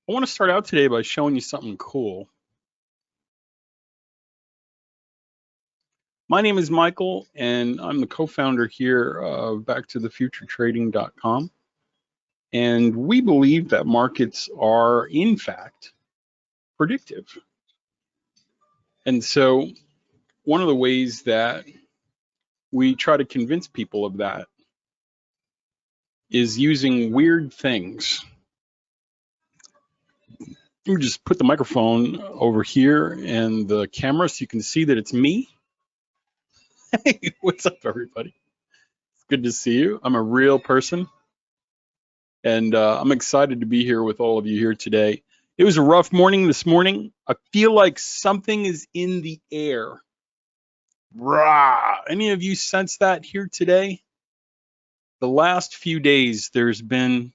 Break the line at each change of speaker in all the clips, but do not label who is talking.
I want to start out today by showing you something cool. My name is Michael, and I'm the co-founder here of BackToTheFutureTrading.com. And we believe that markets are, in fact, predictive. And so one of the ways that we try to convince people of that is using weird things. You just put the microphone over here and the camera so you can see that it's me. Hey, what's up, everybody? It's good to see you. I'm a real person, and I'm excited to be here with all of you here today. It was a rough morning this morning. I feel like something is in the air. Rah! Any of you sense that here today? The last few days, there's been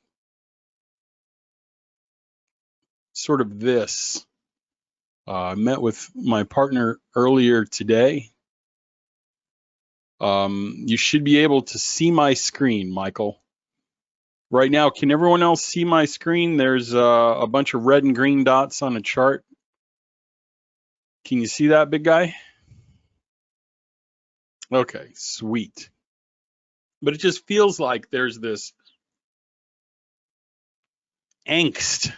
sort of this. I met with my partner earlier today. You should be able to see my screen, Michael. Right now, can everyone else see my screen? There's a bunch of red and green dots on a chart. Can you see that, big guy? Okay, sweet. But it just feels like there's this angst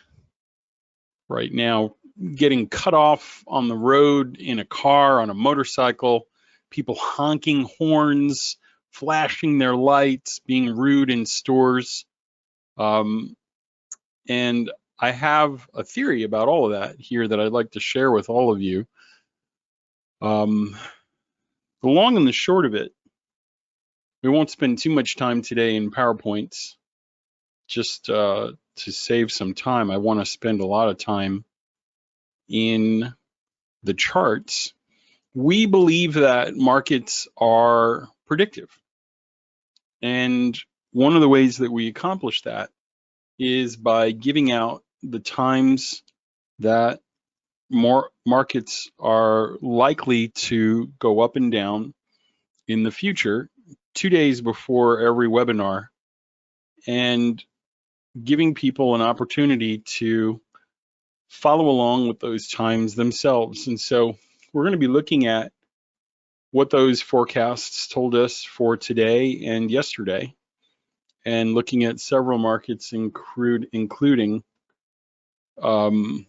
right now, getting cut off on the road, in a car, on a motorcycle, people honking horns, flashing their lights, being rude in stores. And I have a theory about all of that here that I'd like to share with all of you. The long and the short of it, we won't spend too much time today in PowerPoints. Just to save some time, I want to spend a lot of time in the charts. We believe that markets are predictive. And one of the ways that we accomplish that is by giving out the times that more markets are likely to go up and down in the future, 2 days before every webinar, and giving people an opportunity to follow along with those times themselves. And so we're going to be looking at what those forecasts told us for today and yesterday, and looking at several markets, including the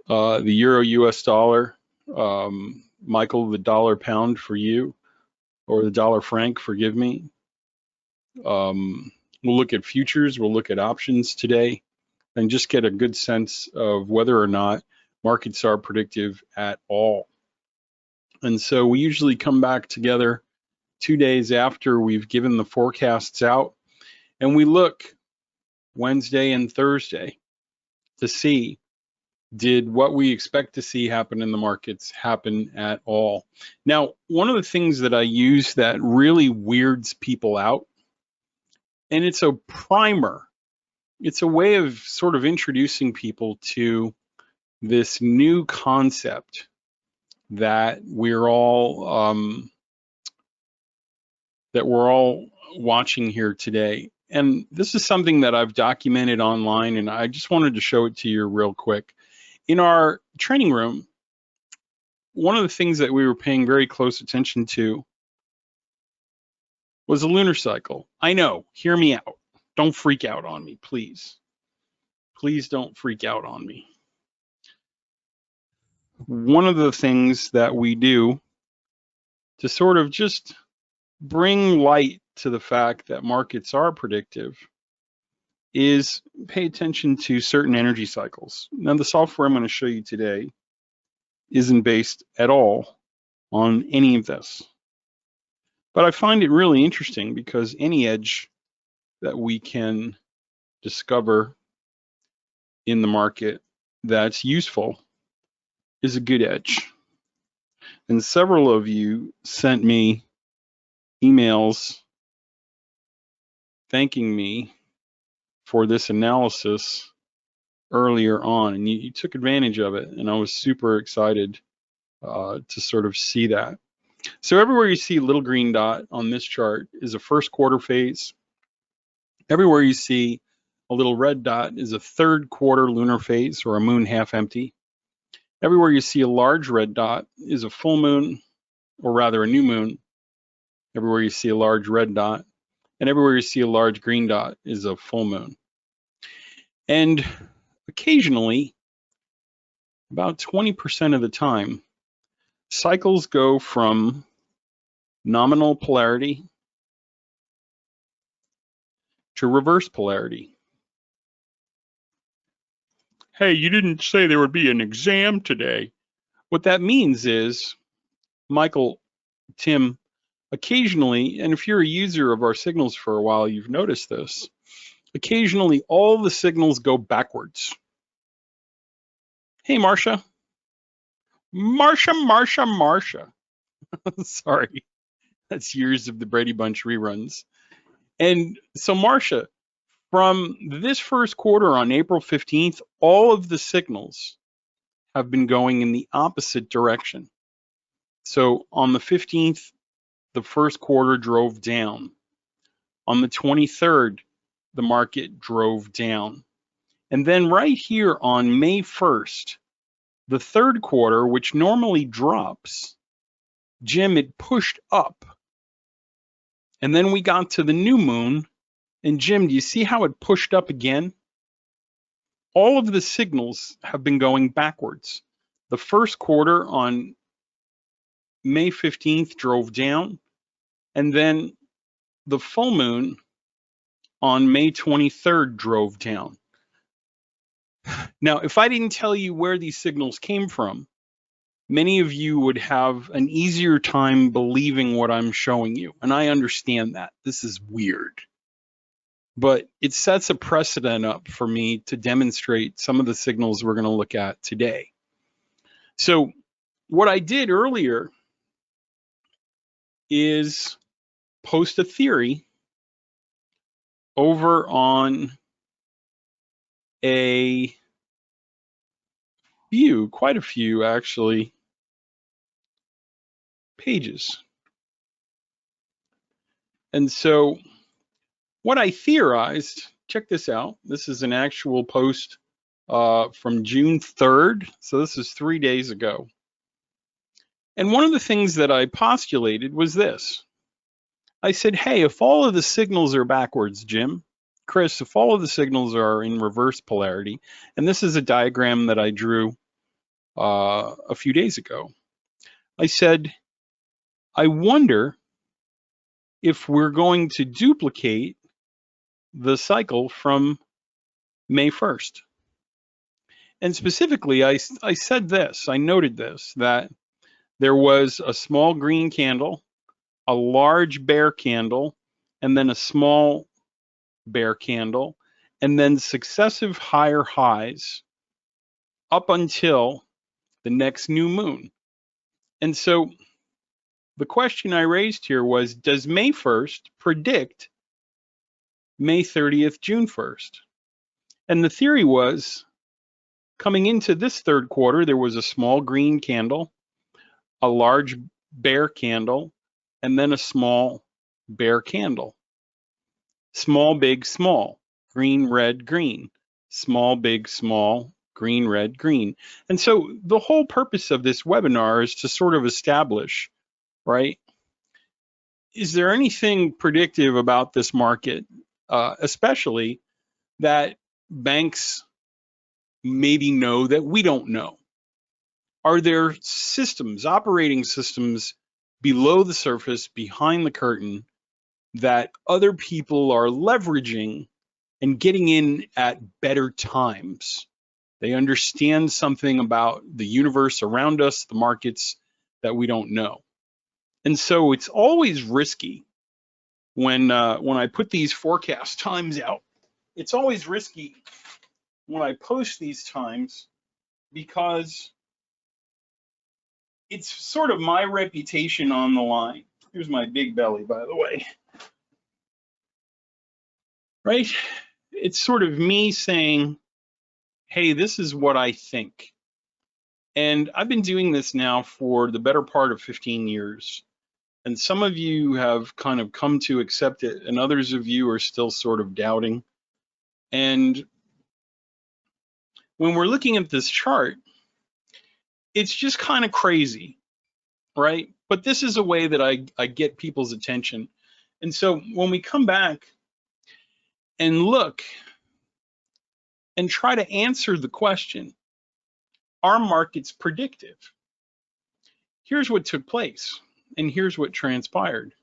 euro US dollar, Michael, the dollar pound for you, or the dollar franc, forgive me. We'll look at futures, we'll look at options today, and just get a good sense of whether or not markets are predictive at all. And so we usually come back together 2 days after we've given the forecasts out, and we look Wednesday and Thursday to see, did what we expect to see happen in the markets happen at all? Now, one of the things that I use that really weirds people out, and it's a primer, it's a way of sort of introducing people to this new concept that we're all watching here today. And this is something that I've documented online, and I just wanted to show it to you real quick. In our training room, one of the things that we were paying very close attention to was the lunar cycle. I know, hear me out. Don't freak out on me, please. Please don't freak out on me. One of the things that we do to sort of just bring light to the fact that markets are predictive is pay attention to certain energy cycles. Now, the software I'm going to show you today isn't based at all on any of this. But I find it really interesting because any edge that we can discover in the market that's useful is a good edge. And several of you sent me emails thanking me for this analysis earlier on, and you took advantage of it, and I was super excited to sort of see that. So everywhere you see a little green dot on this chart is a first quarter phase. Everywhere you see a little red dot, is a third quarter lunar phase or a moon half empty. Everywhere you see a large red dot is a full moon, or rather a new moon. Everywhere you see a large red dot, and everywhere you see a large green dot is a full moon. And occasionally, about 20% of the time, cycles go from nominal polarity to reverse polarity. Hey, you didn't say there would be an exam today. What that means is, Michael, Tim, occasionally, and if you're a user of our signals for a while, you've noticed this, occasionally all the signals go backwards. Hey, Marcia. Marcia. Sorry, that's years of the Brady Bunch reruns. And so, Marcia, from this first quarter on April 15th, all of the signals have been going in the opposite direction. So on the 15th, the first quarter drove down. On the 23rd, the market drove down. And then right here on May 1st, the third quarter, which normally drops, Jim, it pushed up. And then we got to the new moon. And Jim, do you see how it pushed up again? All of the signals have been going backwards. The first quarter on May 15th drove down, and then the full moon on May 23rd drove down. Now, if I didn't tell you where these signals came from, many of you would have an easier time believing what I'm showing you, and I understand that. This is weird. But it sets a precedent up for me to demonstrate some of the signals we're going to look at today. So what I did earlier is post a theory over on quite a few actually, pages. And so what I theorized, check this out. This is an actual post from June 3rd. So this is 3 days ago. And one of the things that I postulated was this. I said, hey, if all of the signals are backwards, Jim, Chris, if all of the signals are in reverse polarity, and this is a diagram that I drew a few days ago, I said, I wonder if we're going to duplicate the cycle from May 1st. And specifically, I said this, I noted this, that there was a small green candle, a large bear candle, and then a small bear candle, and then successive higher highs up until the next new moon. And so the question I raised here was, does May 1st predict May 30th, June 1st? And the theory was, coming into this third quarter, there was a small green candle, a large bear candle, and then a small bear candle. Small, big, small, green, red, green, small, big, small, green, red, green. And so the whole purpose of this webinar is to sort of establish, right? Is there anything predictive about this market, especially that banks maybe know that we don't know? Are there systems, operating systems below the surface, behind the curtain, that other people are leveraging and getting in at better times? They understand something about the universe around us, the markets, that we don't know. And so it's always risky when I put these forecast times out. It's always risky when I post these times, because it's sort of my reputation on the line. Here's my big belly, by the way. Right? It's sort of me saying, hey, this is what I think. And I've been doing this now for the better part of 15 years. And some of you have kind of come to accept it, and others of you are still sort of doubting. And when we're looking at this chart, it's just kind of crazy, right? But this is a way that I get people's attention. And so when we come back and look and try to answer the question, are markets predictive? Here's what took place, and here's what transpired.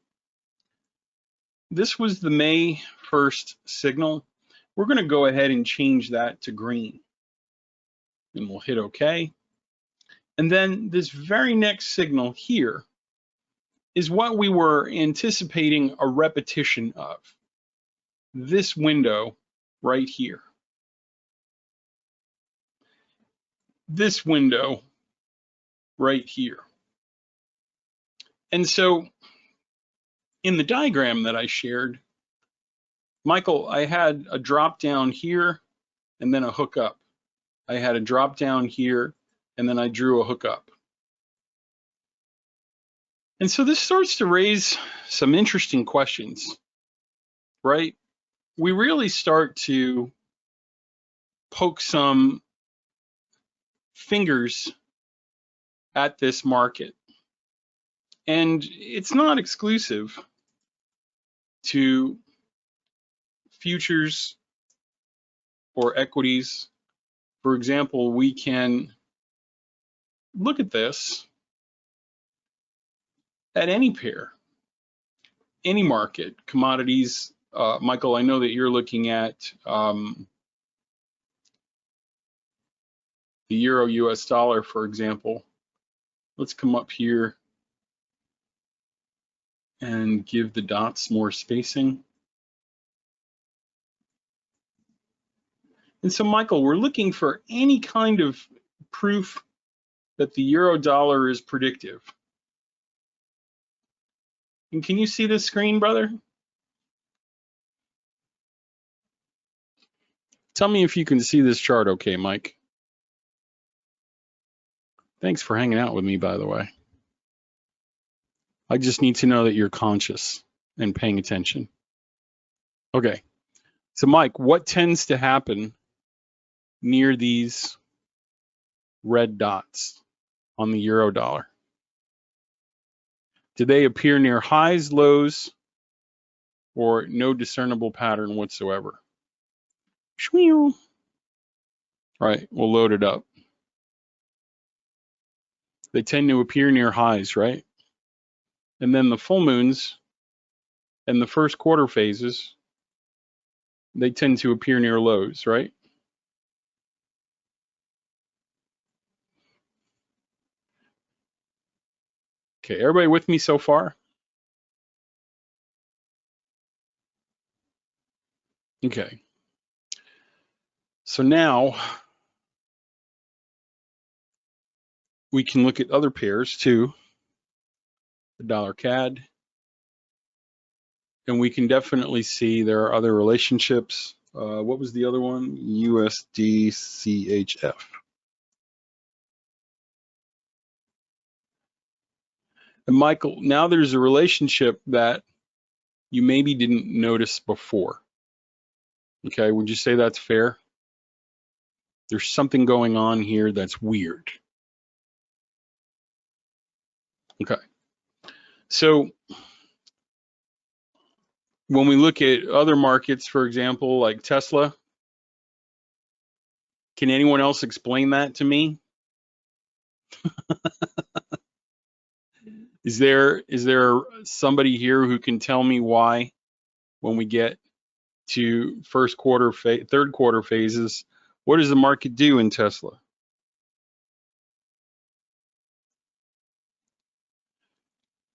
This was the May 1st signal. We're going to go ahead and change that to green. And we'll hit OK. And then this very next signal here is what we were anticipating a repetition of. This window right here. This window right here. And so in the diagram that I shared, Michael, I had a drop down here and then a hook up. I had a drop down here and then I drew a hook up. And so this starts to raise some interesting questions, right? We really start to poke some fingers at this market. And it's not exclusive to futures or equities. For example, we can look at this at any pair, any market, commodities. Michael, I know that you're looking at the euro US dollar, for example. Let's come up here and give the dots more spacing. And so, Michael, we're looking for any kind of proof that the euro dollar is predictive. And can you see this screen, brother? Tell me if you can see this chart okay, Mike. Thanks for hanging out with me, by the way. I just need to know that you're conscious and paying attention. Okay, so Mike, what tends to happen near these red dots on the euro dollar? Do they appear near highs, lows, or no discernible pattern whatsoever? All right, we'll load it up. They tend to appear near highs, right? And then the full moons and the first quarter phases, they tend to appear near lows, right? Okay, everybody with me so far? Okay. So now we can look at other pairs too, the dollar CAD, and we can definitely see there are other relationships. What was the other one? USD CHF. And Michael, now there's a relationship that you maybe didn't notice before. Okay, would you say that's fair? There's something going on here that's weird. Okay, so when we look at other markets, for example, like Tesla, can anyone else explain that to me? Is there somebody here who can tell me why, when we get to first quarter, third quarter phases, what does the market do in Tesla?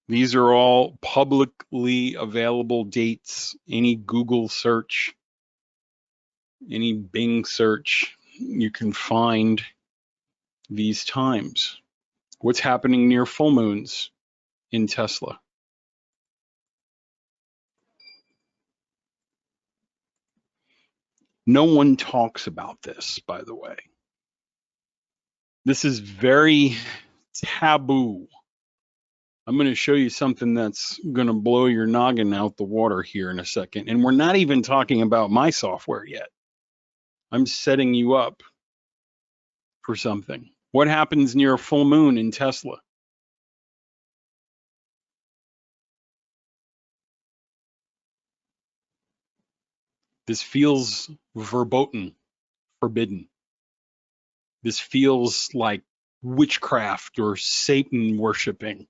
These are all publicly available dates. Any Google search, any Bing search, you can find these times. What's happening near full moons in Tesla? No one talks about this, by the way. This is very taboo. I'm going to show you something that's going to blow your noggin out the water here in a second. And we're not even talking about my software yet. I'm setting you up for something. What happens near a full moon in Tesla? This feels verboten, forbidden. This feels like witchcraft or Satan worshiping.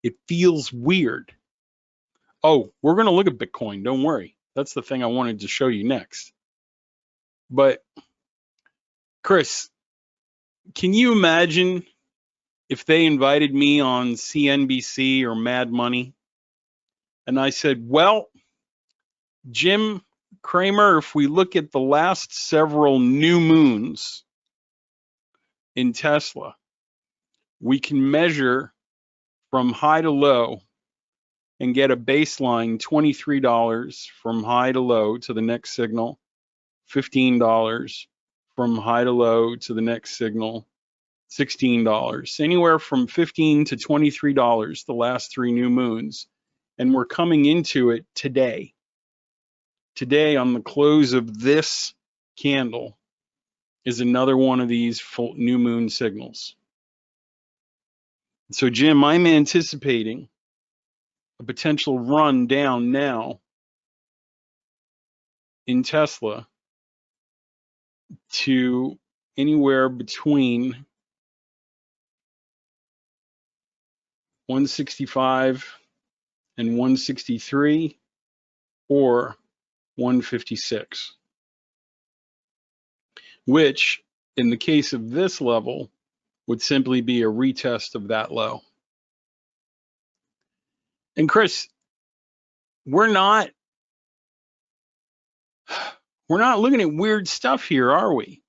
It feels weird. Oh, we're going to look at Bitcoin. Don't worry. That's the thing I wanted to show you next. But Chris, can you imagine if they invited me on CNBC or Mad Money and I said, well, Jim Cramer, if we look at the last several new moons in Tesla, we can measure from high to low and get a baseline $23 from high to low to the next signal, $15 from high to low to the next signal, $16, anywhere from $15 to $23 the last 3 new moons. And we're coming into it today. Today, on the close of this candle, is another one of these full new moon signals. So, Jim, I'm anticipating a potential run down now in Tesla to anywhere between 165 and 163 or 156, which in the case of this level would simply be a retest of that low. And Chris, we're not looking at weird stuff here, are we?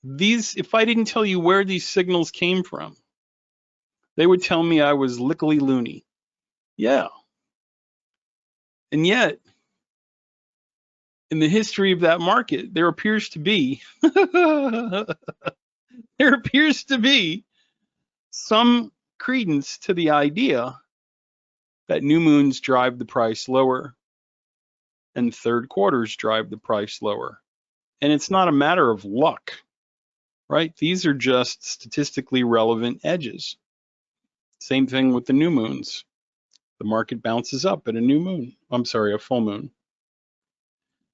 These, if I didn't tell you where these signals came from, they would tell me I was lickly loony. Yeah. And yet, in the history of that market, there appears to be some credence to the idea that new moons drive the price lower and third quarters drive the price lower. And it's not a matter of luck, right? These are just statistically relevant edges. Same thing with the new moons. The market bounces up at a new moon. I'm sorry, a full moon.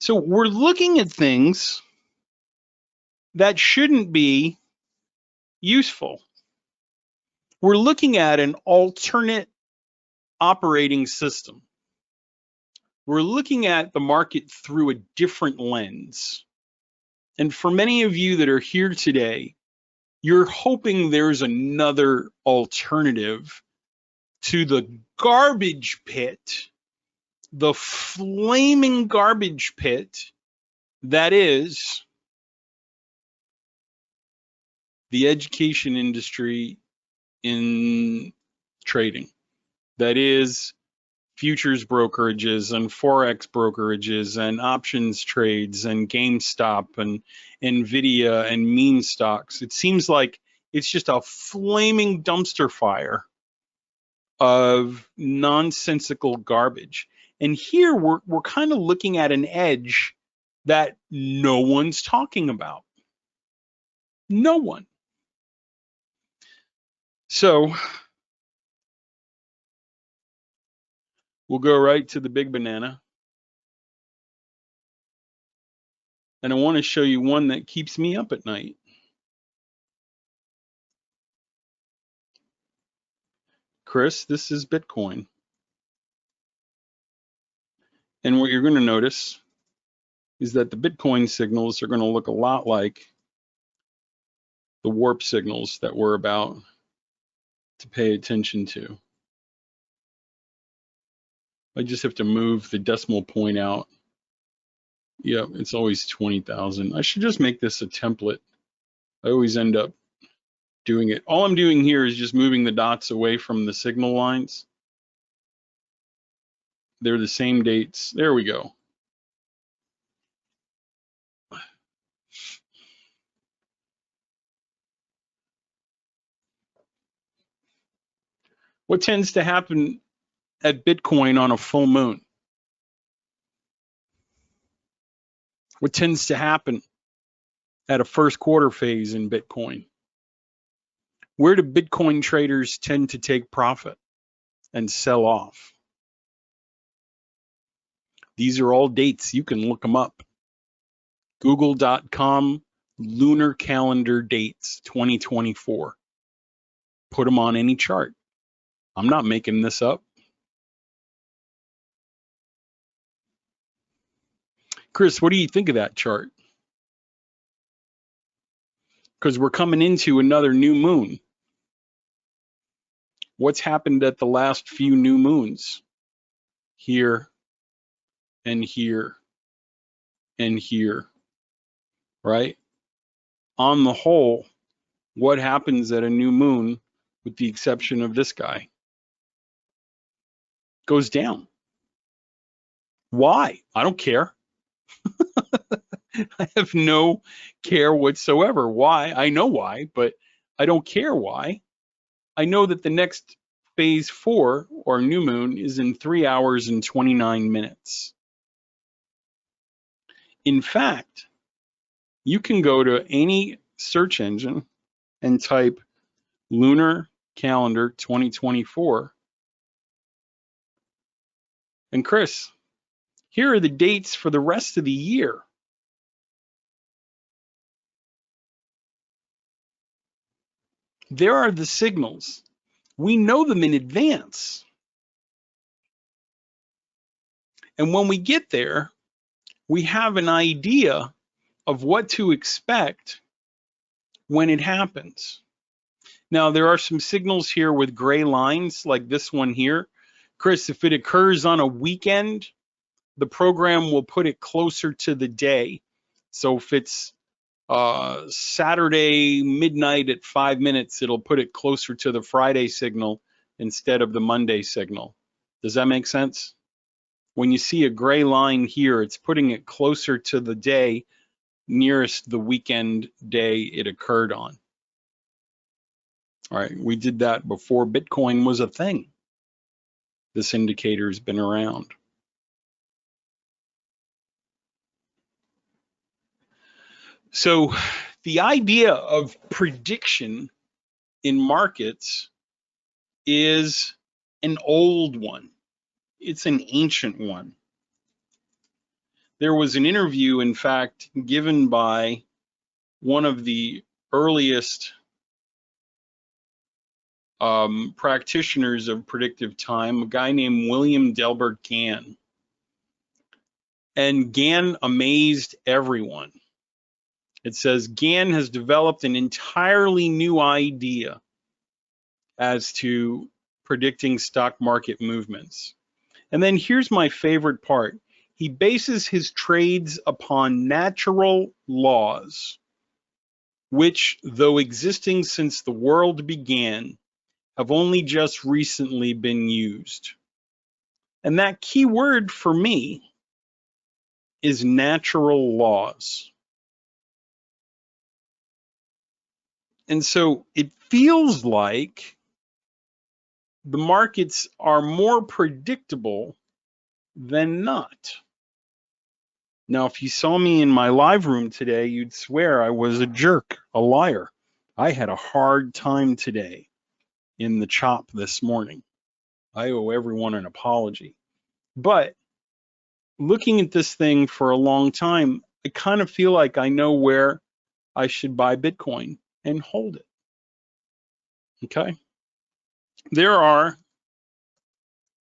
So we're looking at things that shouldn't be useful. We're looking at an alternate operating system. We're looking at the market through a different lens. And for many of you that are here today, you're hoping there's another alternative to the garbage pit, the flaming garbage pit that is the education industry in trading. That is futures brokerages and forex brokerages and options trades and GameStop and Nvidia and meme stocks. It seems like it's just a flaming dumpster fire of nonsensical garbage. And here we're kind of looking at an edge that no one's talking about. No one. So we'll go right to the big banana. And I want to show you one that keeps me up at night. Chris, this is Bitcoin. And what you're going to notice is that the Bitcoin signals are going to look a lot like the warp signals that we're about to pay attention to. I just have to move the decimal point out. Yep, it's always 20,000. I should just make this a template. I always end up doing it. All I'm doing here is just moving the dots away from the signal lines. They're the same dates. There we go. What tends to happen at Bitcoin on a full moon? What tends to happen at a first quarter phase in Bitcoin? Where do Bitcoin traders tend to take profit and sell off? These are all dates. You can look them up. Google.com Lunar Calendar dates 2024. Put them on any chart. I'm not making this up. Chris, what do you think of that chart? Because we're coming into another new moon. What's happened at the last few new moons? Here and here and here, right? On the whole, what happens at a new moon, with the exception of this guy? Goes down. Why? I don't care. I have no care whatsoever. Why? I know why, but I don't care why. I know that the next phase 4 or new moon is in 3 hours and 29 minutes. In fact, you can go to any search engine and type Lunar Calendar 2024. And Chris, here are the dates for the rest of the year. There are the signals. We know them in advance. And when we get there, we have an idea of what to expect when it happens. Now, there are some signals here with gray lines, like this one here. Chris, if it occurs on a weekend, the program will put it closer to the day. So if it's Saturday midnight at 5 minutes, it'll put it closer to the Friday signal instead of the Monday signal. Does that make sense? When you see a gray line here, it's putting it closer to the day nearest the weekend day it occurred on. All right, we did that before Bitcoin was a thing. This indicator's been around. So the idea of prediction in markets is an old one. It's an ancient one. There was an interview, in fact, given by one of the earliest practitioners of predictive time, a guy named William Delbert Gann. And Gann amazed everyone. It says Gann has developed an entirely new idea as to predicting stock market movements. And then here's my favorite part. He bases his trades upon natural laws, which, though existing since the world began, have only just recently been used. And that key word for me is natural laws. And so it feels like the markets are more predictable than not. Now, if you saw me in my live room today, you'd swear I was a jerk, a liar. I had a hard time today in the chop this morning. I owe everyone an apology. But looking at this thing for a long time, I kind of feel like I know where I should buy Bitcoin and hold it. Okay? There are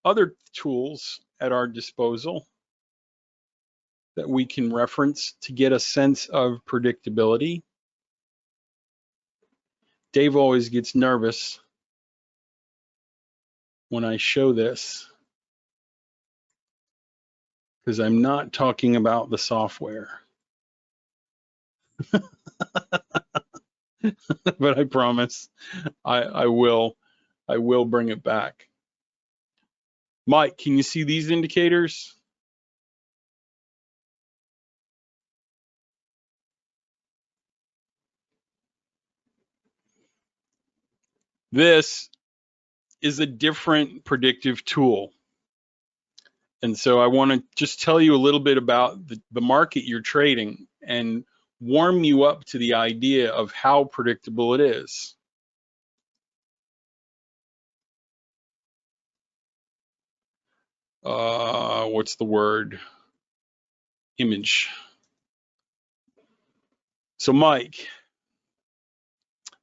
other tools at our disposal that we can reference to get a sense of predictability. Dave always gets nervous when I show this because I'm not talking about the software. But I promise I will bring it back. Mike, can you see these indicators? This is a different predictive tool. And so I want to just tell you a little bit about the market you're trading and warm you up to the idea of how predictable it is. What's the word? Image. So Mike,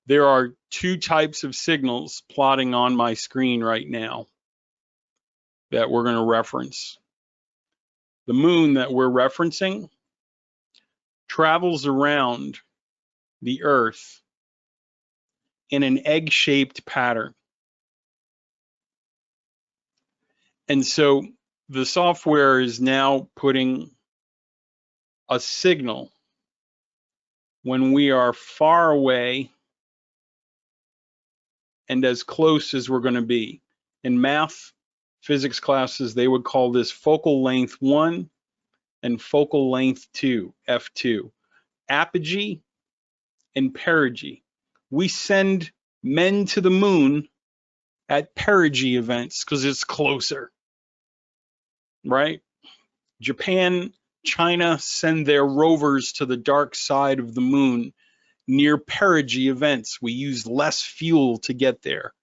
there are two types of signals plotting on my screen right now that we're going to reference. The moon that we're referencing travels around the Earth in an egg-shaped pattern. And so the software is now putting a signal when we are far away and as close as we're going to be. In math, physics classes, they would call this focal length 1 and focal length 2, F2. Apogee and perigee. We send men to the moon at perigee events because it's closer, right? Japan, China send their rovers to the dark side of the moon near perigee events. We use less fuel to get there.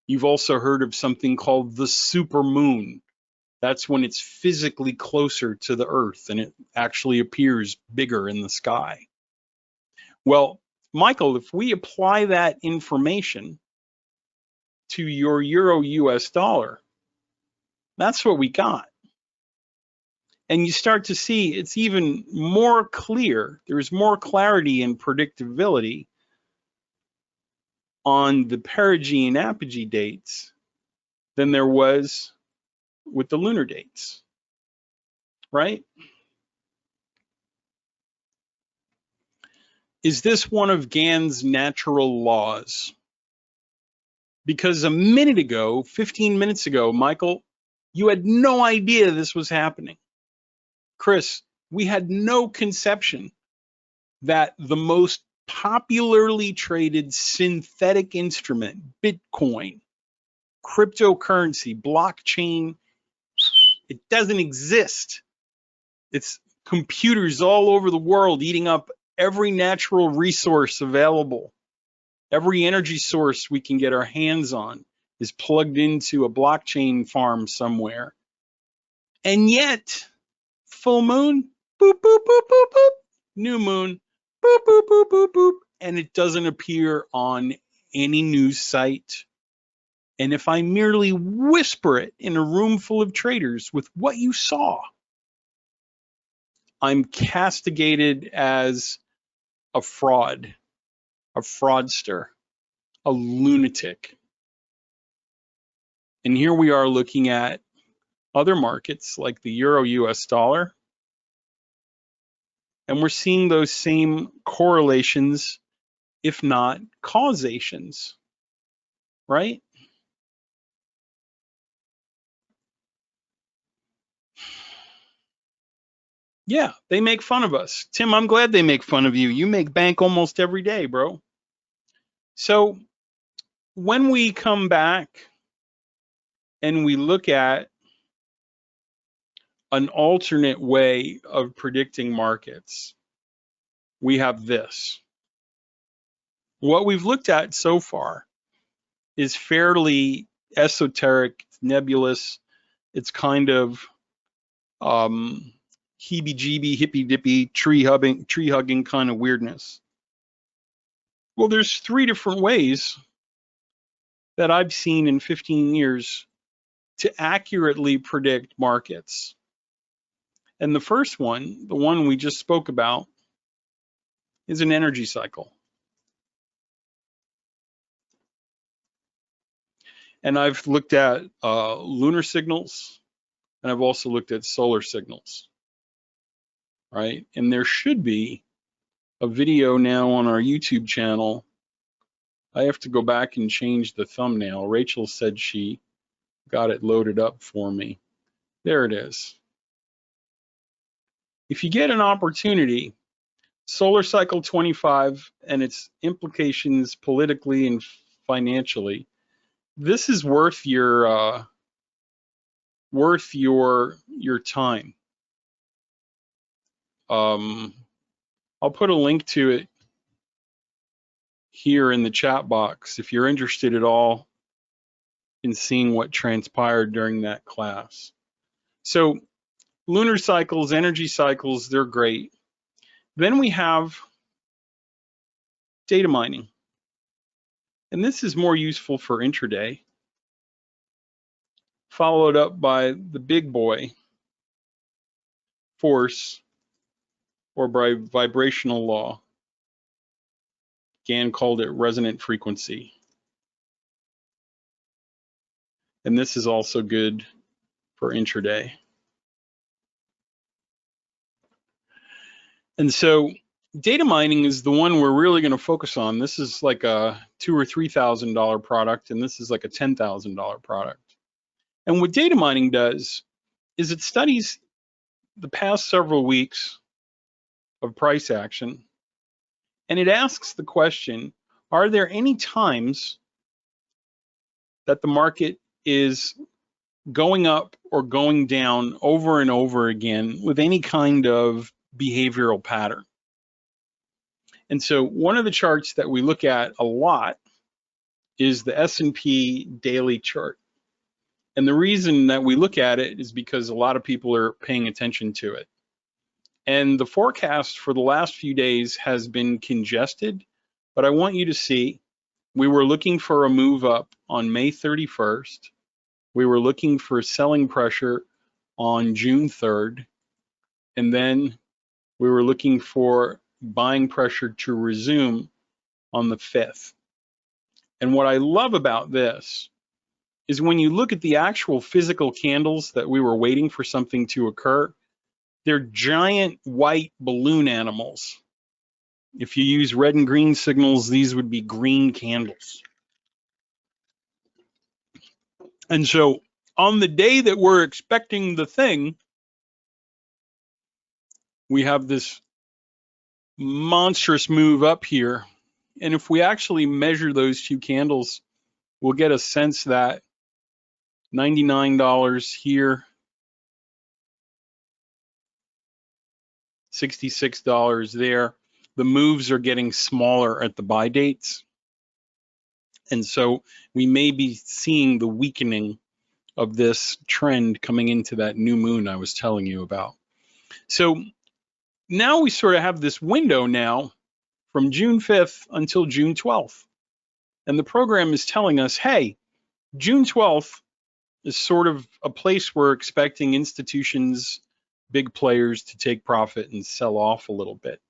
You've also heard of something called the supermoon. That's when it's physically closer to the Earth and it actually appears bigger in the sky. Well, Michael, if we apply that information to your euro US dollar, that's what we got. And you start to see it's even more clear. There's more clarity and predictability on the perigee and apogee dates than there was with the lunar dates, right? Is this one of Gann's natural laws? Because a minute ago, 15 minutes ago, Michael, you had no idea this was happening. Chris, we had no conception that the most popularly traded synthetic instrument, Bitcoin, cryptocurrency, blockchain, it doesn't exist. It's computers all over the world eating up every natural resource available. Every energy source we can get our hands on is plugged into a blockchain farm somewhere. And yet, full moon, boop, boop, boop, boop, boop. New moon, boop, boop, boop, boop, boop. And it doesn't appear on any news site. And if I merely whisper it in a room full of traders with what you saw, I'm castigated as a fraud, a fraudster, a lunatic. And here we are looking at other markets like the euro US dollar. And we're seeing those same correlations, if not causations, right? Yeah, they make fun of us. Tim, I'm glad they make fun of you. You make bank almost every day, bro. So when we come back and we look at an alternate way of predicting markets, we have this. What we've looked at so far is fairly esoteric, nebulous. It's kind of heebie-jeebie, hippy-dippy, tree-hugging kind of weirdness. Well, there's 3 different ways that I've seen in 15 years to accurately predict markets. And the first one, the one we just spoke about, is an energy cycle. And I've looked at lunar signals, and I've also looked at solar signals, right? And there should be a video now on our YouTube channel. I have to go back and change the thumbnail. Rachel said she got it loaded up for me. There it is. If you get an opportunity, Solar Cycle 25 and its implications politically and financially, this is worth your worth your time. I'll put a link to it here in the chat box if you're interested at all in seeing what transpired during that class. So lunar cycles, energy cycles, they're great. Then we have data mining. And this is more useful for intraday, followed up by the big boy, force, or by vibrational law. Gann called it resonant frequency. And this is also good for intraday. And so data mining is the one we're really going to focus on. This is like a $2,000 or $3,000 product, and this is like a $10,000 product. And what data mining does is it studies the past several weeks of price action, and it asks the question, are there any times that the market is going up or going down over and over again with any kind of behavioral pattern? And so one of the charts that we look at a lot is the S&P daily chart. And the reason that we look at it is because a lot of people are paying attention to it. And the forecast for the last few days has been congested, but I want you to see we were looking for a move up on May 31st. We were looking for selling pressure on June 3rd. And then we were looking for buying pressure to resume on the 5th. And what I love about this is when you look at the actual physical candles that we were waiting for something to occur, they're giant white balloon animals. If you use red and green signals, these would be green candles. And so on the day that we're expecting the thing, we have this monstrous move up here. And if we actually measure those two candles, we'll get a sense that $99 here, $66 there. The moves are getting smaller at the buy dates. And so we may be seeing the weakening of this trend coming into that new moon I was telling you about. So now we sort of have this window now from June 5th until June 12th. And the program is telling us, hey, June 12th is sort of a place we're expecting institutions, big players to take profit and sell off a little bit.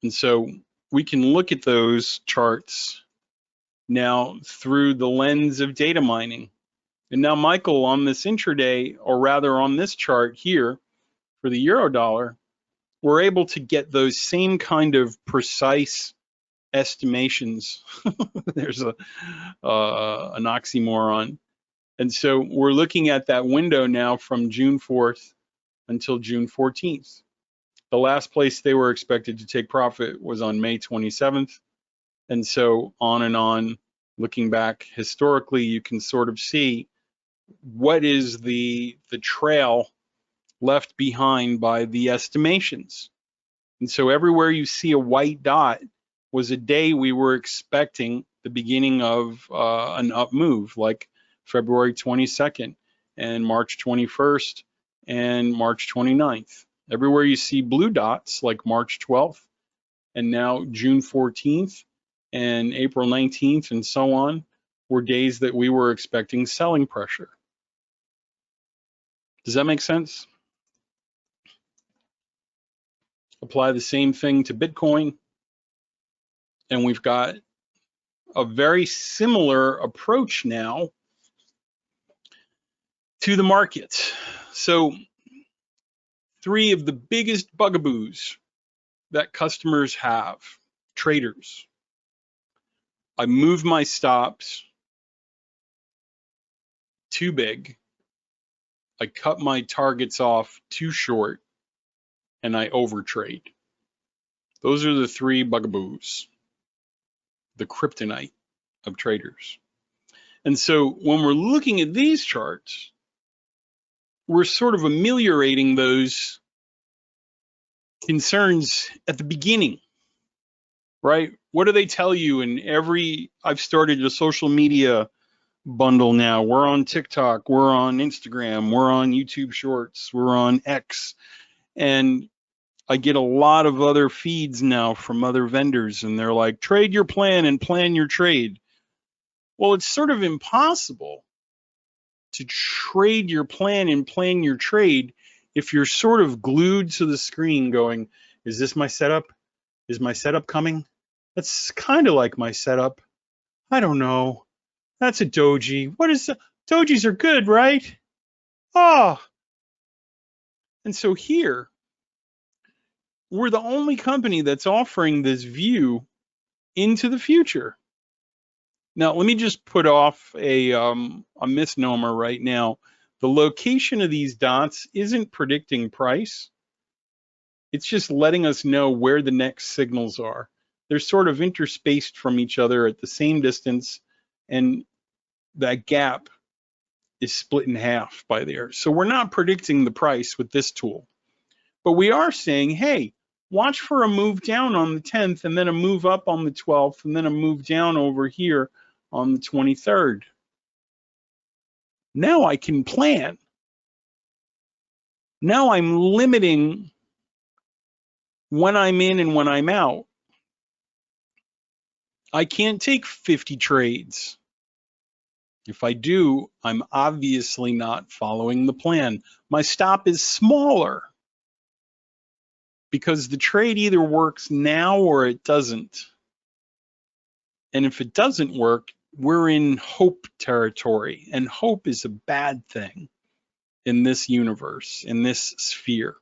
And so we can look at those charts now through the lens of data mining. And now, Michael, on this intraday, or rather on this chart here for the euro dollar, we're able to get those same kind of precise estimations. There's an oxymoron. And so we're looking at that window now from June 4th until June 14th. The last place they were expected to take profit was on May 27th. And so on and on, looking back historically, you can sort of see what is the trail left behind by the estimations. And so everywhere you see a white dot was a day we were expecting the beginning of an up move, like February 22nd and March 21st and March 29th. Everywhere you see blue dots, like March 12th and now June 14th and April 19th and so on, were days that we were expecting selling pressure. Does that make sense? Apply the same thing to Bitcoin, and we've got a very similar approach now to the markets. So 3 of the biggest bugaboos that customers have, traders. I move my stops too big. I cut my targets off too short, and I overtrade. Those are the 3 bugaboos, the kryptonite of traders. And so when we're looking at these charts, we're sort of ameliorating those concerns at the beginning, right? What do they tell you in every, I've started a social media bundle now. We're on TikTok, we're on Instagram, we're on YouTube Shorts, we're on X, and I get a lot of other feeds now from other vendors, and they're like, trade your plan and plan your trade. Well, it's sort of impossible to trade your plan and plan your trade if you're sort of glued to the screen going, is this my setup? Is my setup coming? That's kind of like my setup. I don't know. That's a doji. What is the, dojis are good, right? Oh, and so here, we're the only company that's offering this view into the future. Now, let me just put off a misnomer right now. The location of these dots isn't predicting price. It's just letting us know where the next signals are. They're sort of interspaced from each other at the same distance, and that gap is split in half by there. So we're not predicting the price with this tool, but we are saying, hey, watch for a move down on the 10th, and then a move up on the 12th, and then a move down over here on the 23rd. Now I can plan. Now I'm limiting when I'm in and when I'm out. I can't take 50 trades. If I do, I'm obviously not following the plan. My stop is smaller because the trade either works now or it doesn't. And if it doesn't work, we're in hope territory, and hope is a bad thing in this universe, in this sphere.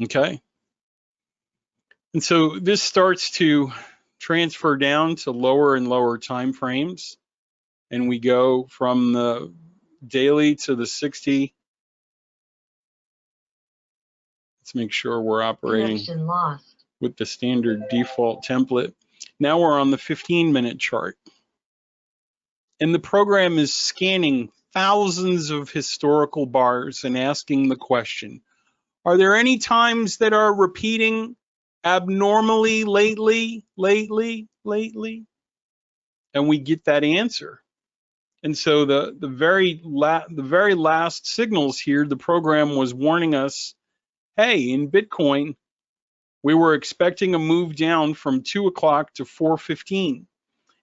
Okay? And so this starts to transfer down to lower and lower time frames, and we go from the daily to the 60. Let's make sure we're operating with the standard default template. Now we're on the 15-minute chart, and the program is scanning thousands of historical bars and asking the question, are there any times that are repeating abnormally lately? And we get that answer. And so the very last signals here, the program was warning us, hey, in Bitcoin, we were expecting a move down from 2 o'clock to 4:15.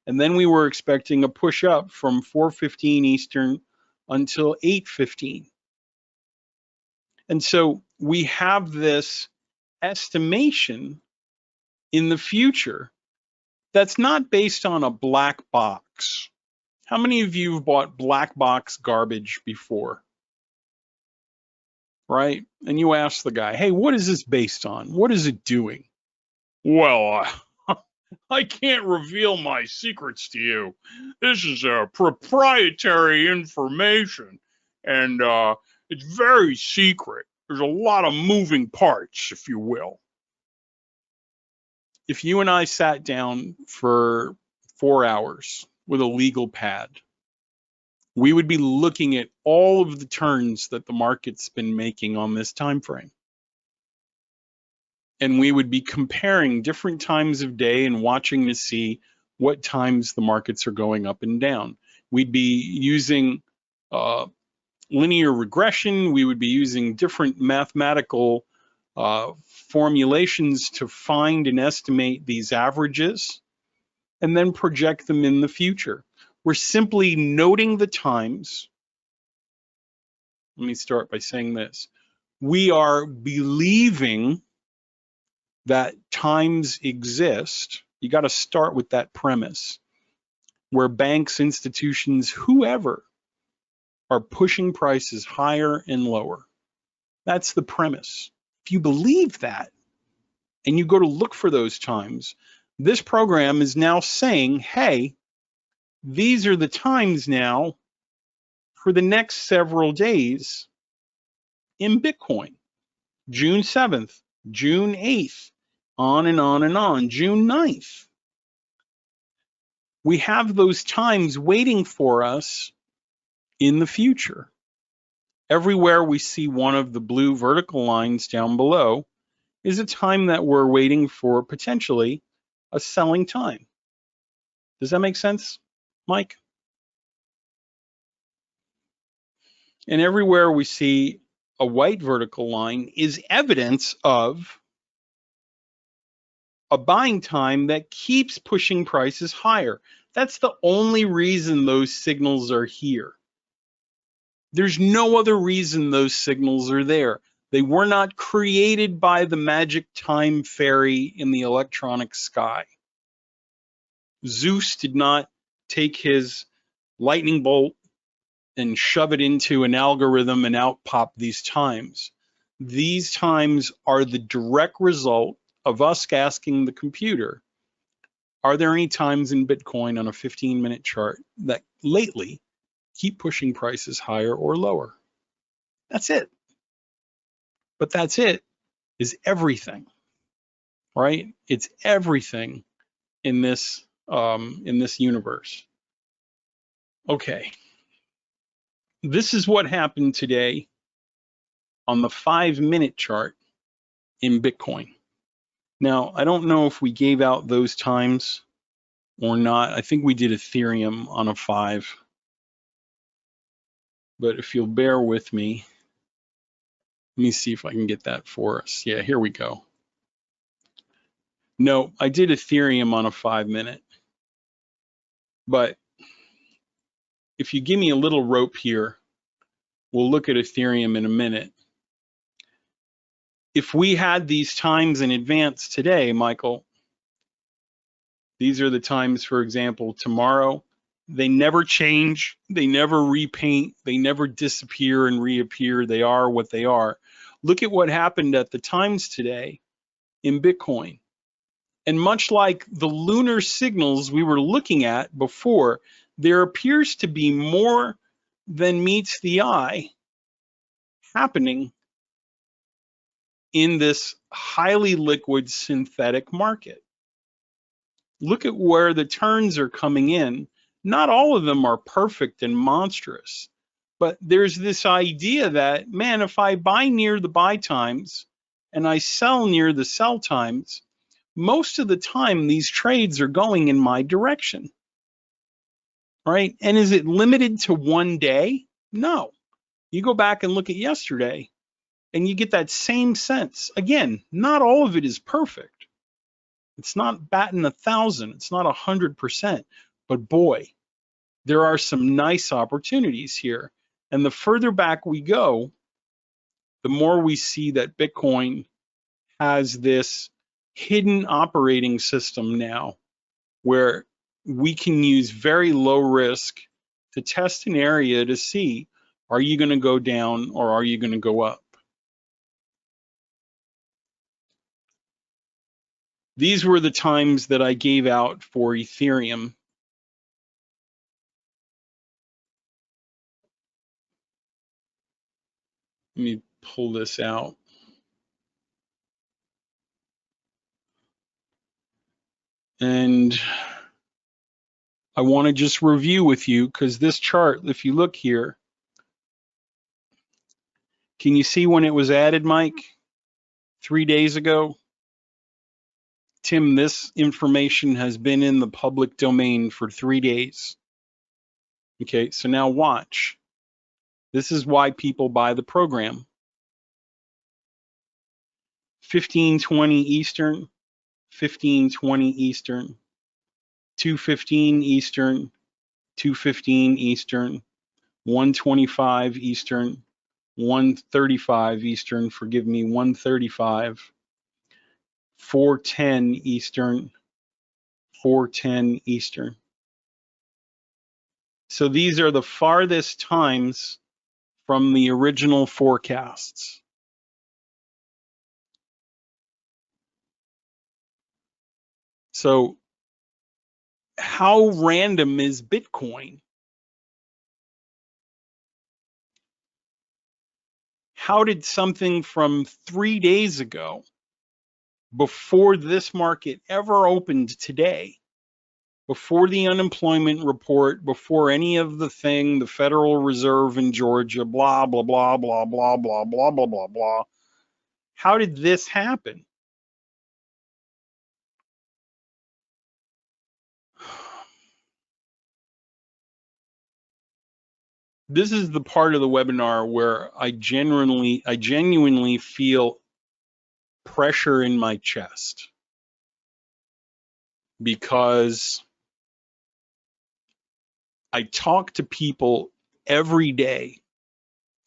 And then we were expecting a push up from 4:15 Eastern until 8:15. And so we have this estimation in the future that's not based on a black box. How many of you have bought black box garbage before? Right? And you ask the guy, hey, what is this based on? What is it doing? Well, I can't reveal my secrets to you. This is proprietary information, and it's very secret. There's a lot of moving parts, if you will. If you and I sat down for 4 hours with a legal pad, we would be looking at all of the turns that the market's been making on this time frame. And we would be comparing different times of day and watching to see what times the markets are going up and down. We'd be using linear regression. We would be using different mathematical formulations to find and estimate these averages and then project them in the future. We're simply noting the times. Let me start by saying this. We are believing that times exist. You got to start with that premise where banks, institutions, whoever are pushing prices higher and lower. That's the premise. If you believe that and you go to look for those times, this program is now saying, hey, these are the times now for the next several days in Bitcoin. June 7th, June 8th, on and on and on, June 9th. We have those times waiting for us in the future. Everywhere we see one of the blue vertical lines down below is a time that we're waiting for potentially a selling time. Does that make sense, Mike? And everywhere we see a white vertical line is evidence of a buying time that keeps pushing prices higher. That's the only reason those signals are here. There's no other reason those signals are there. They were not created by the magic time fairy in the electronic sky. Zeus did not take his lightning bolt and shove it into an algorithm and out pop these times. These times are the direct result of us asking the computer, are there any times in Bitcoin on a 15-minute chart that lately keep pushing prices higher or lower? That's it. But that's it is everything, right? It's everything in this universe. Okay. This is what happened today on the 5-minute chart in Bitcoin. Now, I don't know if we gave out those times or not. I think we did Ethereum on a 5. But if you'll bear with me, let me see if I can get that for us. Yeah, here we go. No, I did Ethereum on a 5-minute. But if you give me a little rope here, we'll look at Ethereum in a minute. If we had these times in advance today, Michael, these are the times, for example, tomorrow. They never change. They never repaint. They never disappear and reappear. They are what they are. Look at what happened at the times today in Bitcoin. And much like the lunar signals we were looking at before, there appears to be more than meets the eye happening in this highly liquid synthetic market. Look at where the turns are coming in. Not all of them are perfect and monstrous, but there's this idea that, man, if I buy near the buy times and I sell near the sell times, most of the time these trades are going in my direction, right? And is it limited to one day? No. You go back and look at yesterday and you get that same sense. Again, not all of it is perfect. It's not batting 1,000. It's not 100%. But boy, there are some nice opportunities here. And the further back we go, the more we see that Bitcoin has this hidden operating system now where we can use very low risk to test an area to see, are you going to go down or are you going to go up? These were the times that I gave out for Ethereum. Let me pull this out. And I want to just review with you because this chart, if you look here, can you see when it was added, Mike? 3 days ago? Tim, this information has been in the public domain for 3 days. Okay, so now watch. This is why people buy the program. 15:20 Eastern, 15:20 Eastern, 2:15 Eastern, 2:15 Eastern, 1:25 Eastern, 1:35 Eastern, forgive me, 1:35, 4:10 Eastern, 4:10 Eastern. So these are the farthest times from the original forecasts. So how random is Bitcoin? How did something from 3 days ago, before this market ever opened today, before the unemployment report, before any of the Federal Reserve in Georgia, blah, blah, blah, blah, blah, blah, blah, blah, blah, blah. How did this happen? This is the part of the webinar where I genuinely feel pressure in my chest, because I talk to people every day.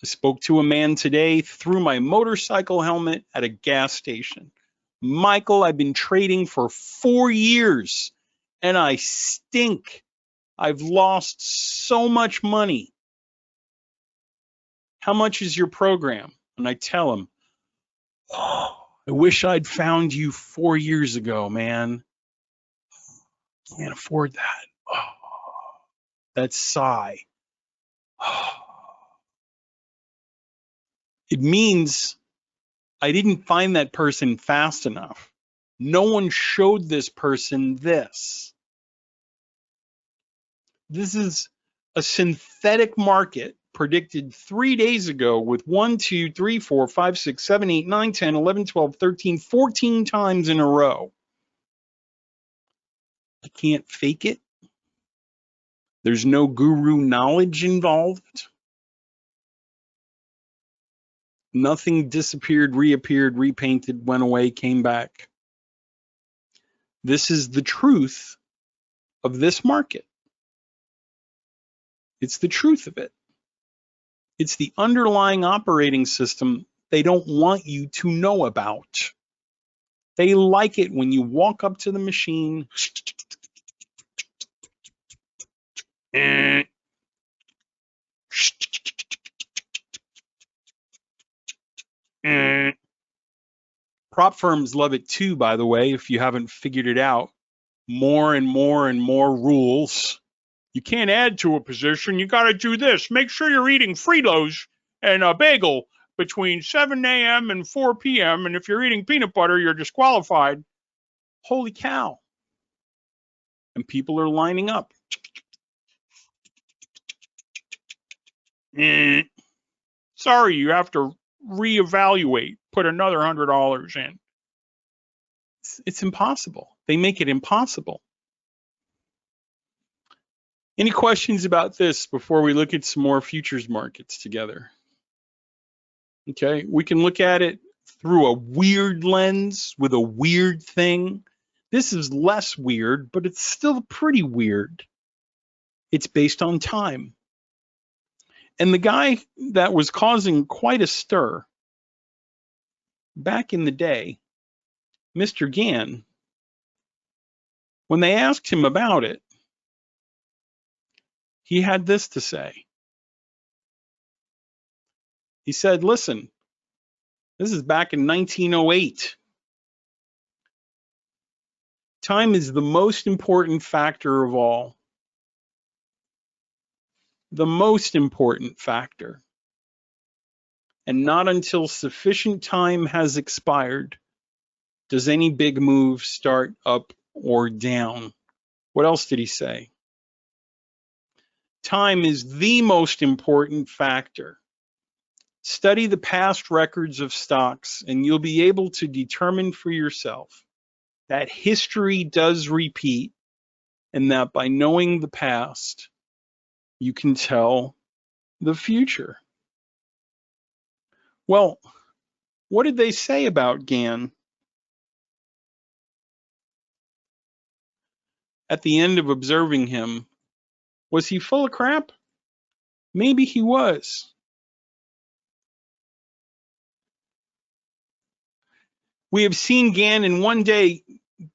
I spoke to a man today through my motorcycle helmet at a gas station. Michael, I've been trading for 4 years and I stink. I've lost so much money. How much is your program? And I tell him, oh, I wish I'd found you 4 years ago, man. Can't afford that. Oh, that sigh. Oh. It means I didn't find that person fast enough. No one showed this person this. This is a synthetic market predicted 3 days ago with 1, 2, 3, 4, 5, 6, 7, 8, 9, 10, 11, 12, 13, 14 times in a row. I can't fake it. There's no guru knowledge involved. Nothing disappeared, reappeared, repainted, went away, came back. This is the truth of this market. It's the truth of it. It's the underlying operating system they don't want you to know about. They like it when you walk up to the machine. Prop firms love it too, by the way, if you haven't figured it out. More and more and more rules. You can't add to a position. You got to do this. Make sure you're eating Fritos and a bagel between 7 a.m. and 4 p.m. And if you're eating peanut butter, you're disqualified. Holy cow. And people are lining up. Sorry, you have to reevaluate, put another $100 in. It's impossible. They make it impossible. Any questions about this before we look at some more futures markets together? Okay, we can look at it through a weird lens with a weird thing. This is less weird, but it's still pretty weird. It's based on time. And the guy that was causing quite a stir back in the day, Mr. Gann, when they asked him about it, he had this to say. He said, listen, this is back in 1908. Time is the most important factor of all. The most important factor. And not until sufficient time has expired does any big move start up or down. What else did he say? Time is the most important factor. Study the past records of stocks and you'll be able to determine for yourself that history does repeat, and that by knowing the past, you can tell the future. Well, what did they say about Gann? At the end of observing him, was he full of crap? Maybe he was. We have seen Gann in one day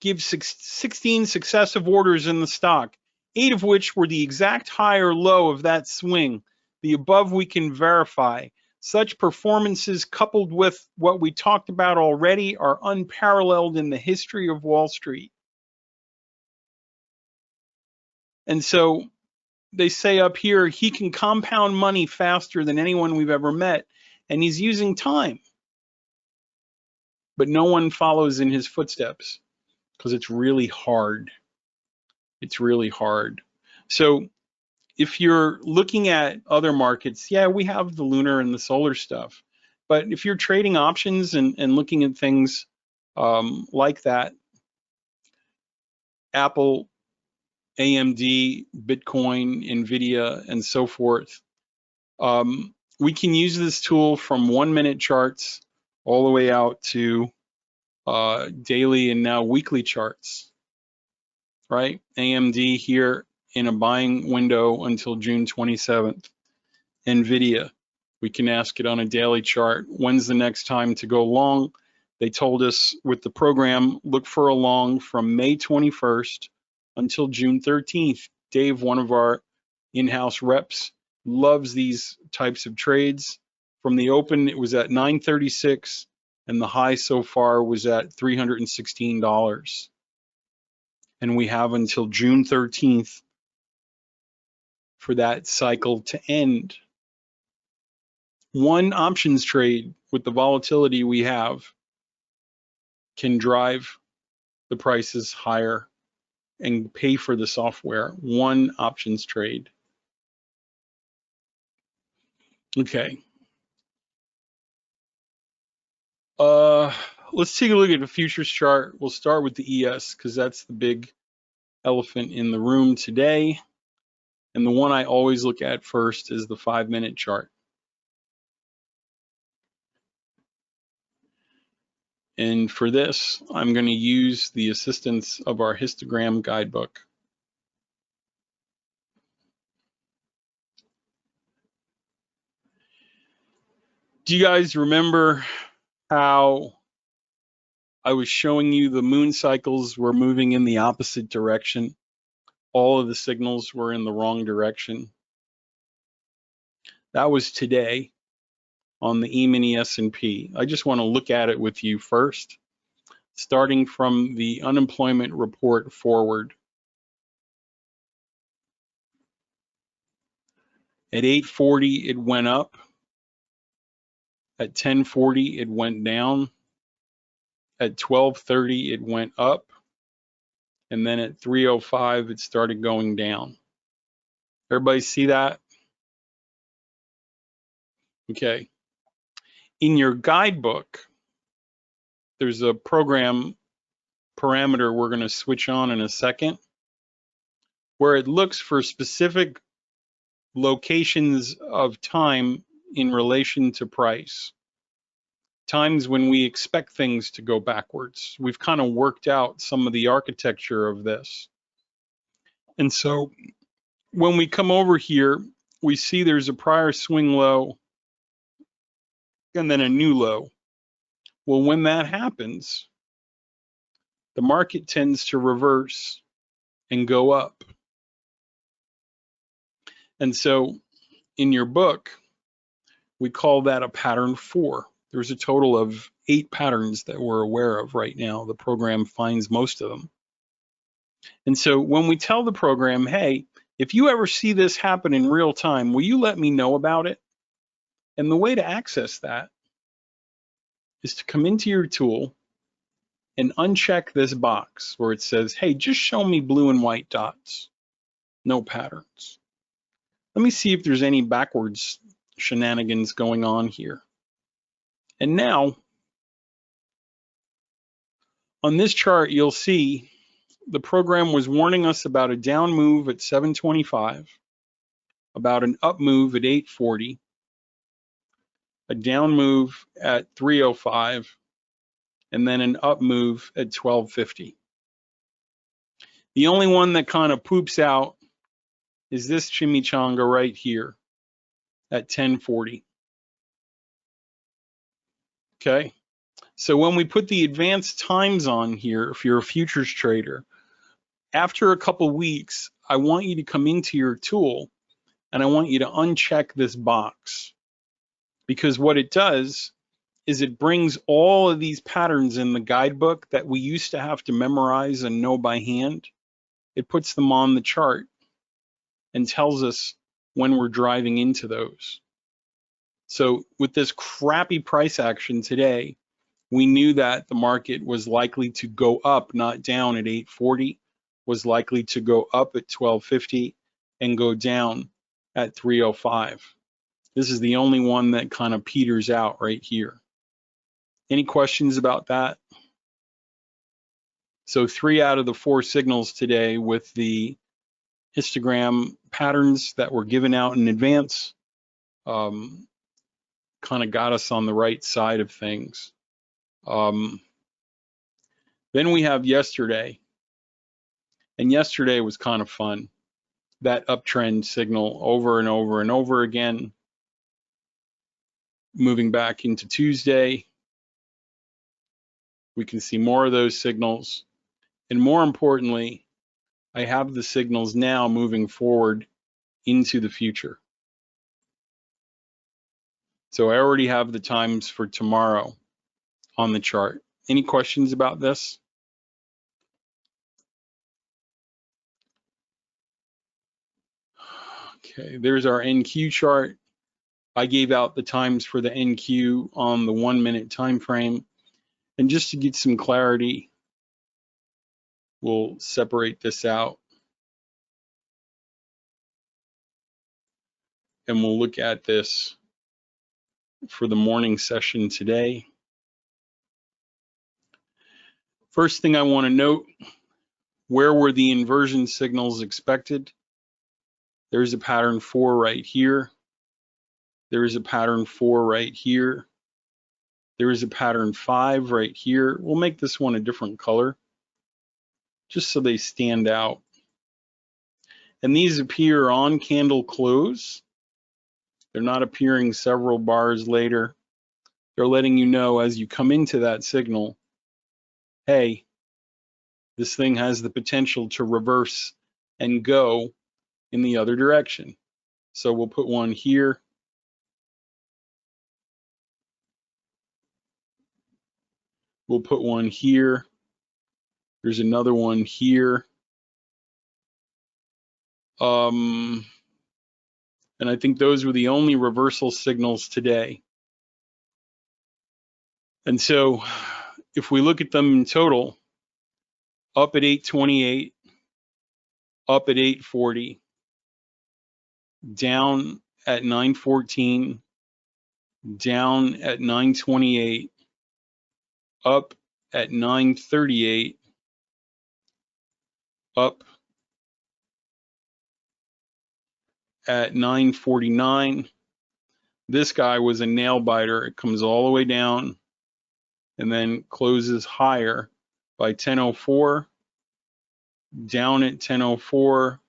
give 16 successive orders in the stock, 8 of which were the exact high or low of that swing. The above we can verify. Such performances, coupled with what we talked about already, are unparalleled in the history of Wall Street. And so they say up here, he can compound money faster than anyone we've ever met, and he's using time. But no one follows in his footsteps because it's really hard. It's really hard. So if you're looking at other markets, yeah, we have the lunar and the solar stuff. But if you're trading options and looking at things like that, Apple, AMD, Bitcoin, NVIDIA, and so forth, we can use this tool from 1 minute charts all the way out to daily and now weekly charts, right? AMD here in a buying window until June 27th. NVIDIA, we can ask it on a daily chart, when's the next time to go long? They told us with the program, look for a long from May 21st until June 13th. Dave, one of our in-house reps, loves these types of trades. From the open, it was at $936, and the high so far was at $316. And we have until June 13th for that cycle to end. One options trade with the volatility we have can drive the prices higher and pay for the software. One options trade. Okay. Let's take a look at the futures chart. We'll start with the ES because that's the big elephant in the room today. And the one I always look at first is the 5-minute chart. And for this, I'm going to use the assistance of our histogram guidebook. Do you guys remember how I was showing you the moon cycles were moving in the opposite direction? All of the signals were in the wrong direction. That was today on the E-mini S&P. I just want to look at it with you first, starting from the unemployment report forward. At 8:40, it went up. At 10:40, it went down. At 12:30, it went up. And then at 3:05, it started going down. Everybody see that? Okay. In your guidebook, there's a program parameter we're going to switch on in a second, where it looks for specific locations of time in relation to price. Times when we expect things to go backwards. We've kind of worked out some of the architecture of this. And so when we come over here, we see there's a prior swing low and then a new low. Well, when that happens, the market tends to reverse and go up. And so in your book, we call that a pattern 4. There's a total of 8 patterns that we're aware of right now. The program finds most of them. And so when we tell the program, hey, if you ever see this happen in real time, will you let me know about it? And the way to access that is to come into your tool and uncheck this box where it says, hey, just show me blue and white dots, no patterns. Let me see if there's any backwards shenanigans going on here. And now, on this chart, you'll see the program was warning us about a down move at 725, about an up move at 840, a down move at 305, and then an up move at 1250. The only one that kind of poops out is this chimichanga right here at 1040. Okay, so when we put the advanced times on here, if you're a futures trader, after a couple weeks, I want you to come into your tool and I want you to uncheck this box, because what it does is it brings all of these patterns in the guidebook that we used to have to memorize and know by hand. It puts them on the chart and tells us when we're driving into those. So with this crappy price action today, we knew that the market was likely to go up, not down at 840. was likely to go up at 1250 and go down at 305. This is the only one that kind of peters out right here. Any questions about that? So 3 out of the 4 signals today with the histogram patterns that were given out in advance kind of got us on the right side of things. Then we have yesterday, and yesterday was kind of fun. That uptrend signal over and over and over again, moving back into Tuesday. We can see more of those signals. And more importantly, I have the signals now moving forward into the future. So I already have the times for tomorrow on the chart. Any questions about this? Okay, there's our NQ chart. I gave out the times for the NQ on the 1 minute time frame. And just to get some clarity, we'll separate this out. And we'll look at this for the morning session today. First thing I want to note, where were the inversion signals expected? There's a pattern 4 right here. There is a pattern 4 right here. There is a pattern 5 right here. We'll make this one a different color, just so they stand out. And these appear on candle close. They're not appearing several bars later. They're letting you know as you come into that signal, hey, this thing has the potential to reverse and go in the other direction. So we'll put one here. We'll put one here. There's another one here. And I think those were the only reversal signals today. And so if we look at them in total, up at 828, up at 840, down at 914, down at 928, up at 938, up at 949. This guy was a nail biter. It comes all the way down and then closes higher by 1004, down at 1004,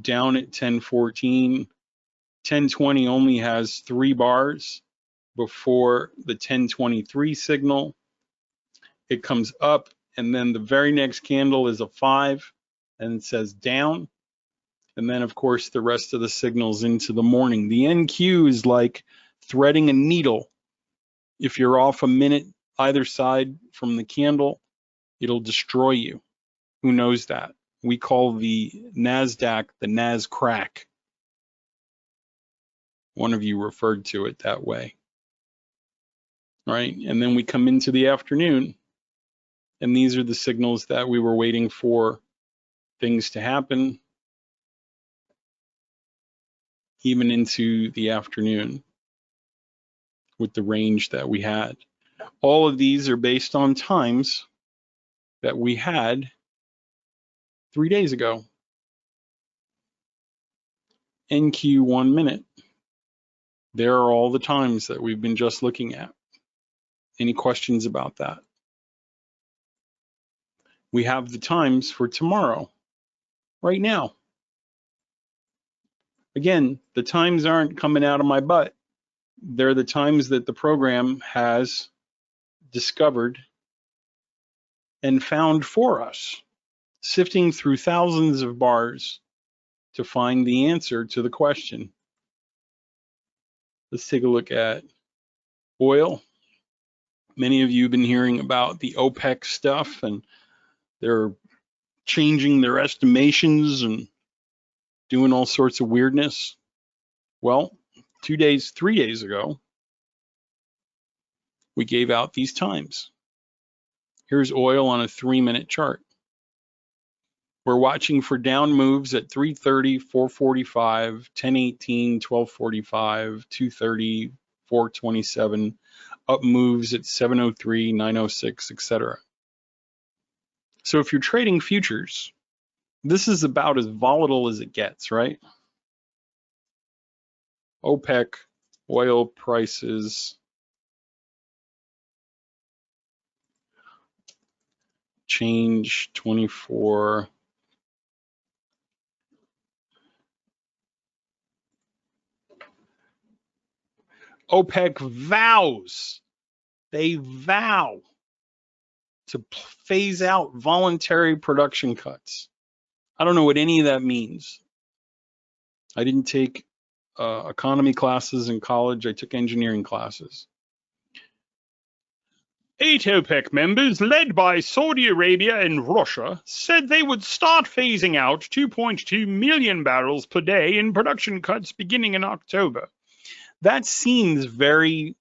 down at 1014. 1020 only has 3 bars before the 1023 signal. It comes up, and then the very next candle is a 5, and it says down. And then, of course, the rest of the signals into the morning. The NQ is like threading a needle. If you're off a minute either side from the candle, it'll destroy you. Who knows that? We call the NASDAQ the Nas crack. One of you referred to it that way. Right? And then we come into the afternoon, and these are the signals that we were waiting for things to happen, even into the afternoon with the range that we had. All of these are based on times that we had 3 days ago. NQ 1 minute. There are all the times that we've been just looking at. Any questions about that? We have the times for tomorrow, right now. Again, the times aren't coming out of my butt. They're the times that the program has discovered and found for us, sifting through thousands of bars to find the answer to the question. Let's take a look at oil. Many of you have been hearing about the OPEC stuff, and they're changing their estimations and doing all sorts of weirdness. Well, 3 days ago, we gave out these times. Here's oil on a 3-minute chart. We're watching for down moves at 3:30, 4:45, 10:18, 12:45, 2:30, 4:27, up moves at 7:03, 9:06, etc. So if you're trading futures, this is about as volatile as it gets, right? OPEC, oil prices, change 24. OPEC vows, they vow to phase out voluntary production cuts. I don't know what any of that means. I didn't take economy classes in college. I took engineering classes. 8 OPEC members, led by Saudi Arabia and Russia, said they would start phasing out 2.2 million barrels per day in production cuts beginning in October. That seems very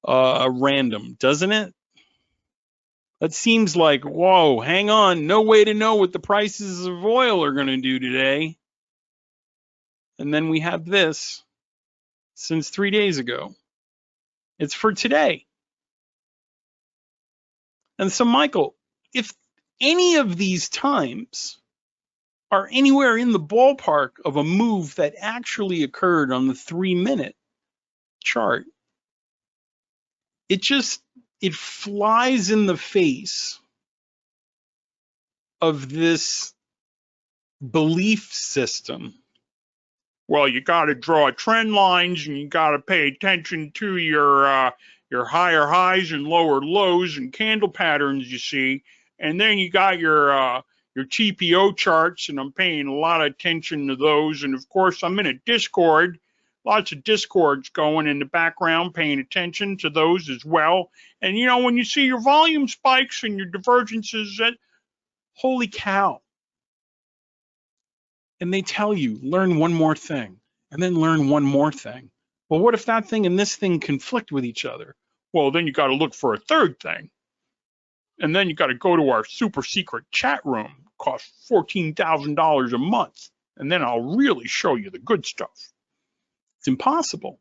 random, doesn't it? That seems like, whoa, hang on, no way to know what the prices of oil are going to do today. And then we have this since 3 days ago. It's for today. And so, Michael, if any of these times are anywhere in the ballpark of a move that actually occurred on the 3-minute chart, it flies in the face of this belief system. Well, you got to draw trend lines and you got to pay attention to your higher highs and lower lows and candle patterns you see. And then you got your TPO charts, and I'm paying a lot of attention to those. And of course, I'm in a Discord, lots of Discords going in the background, paying attention to those as well. And you know, when you see your volume spikes and your divergences, holy cow. And they tell you, learn one more thing, and then learn one more thing. Well, what if that thing and this thing conflict with each other? Well, then you got to look for a third thing. And then you got to go to our super secret chat room. It costs $14,000 a month. And then I'll really show you the good stuff. It's impossible.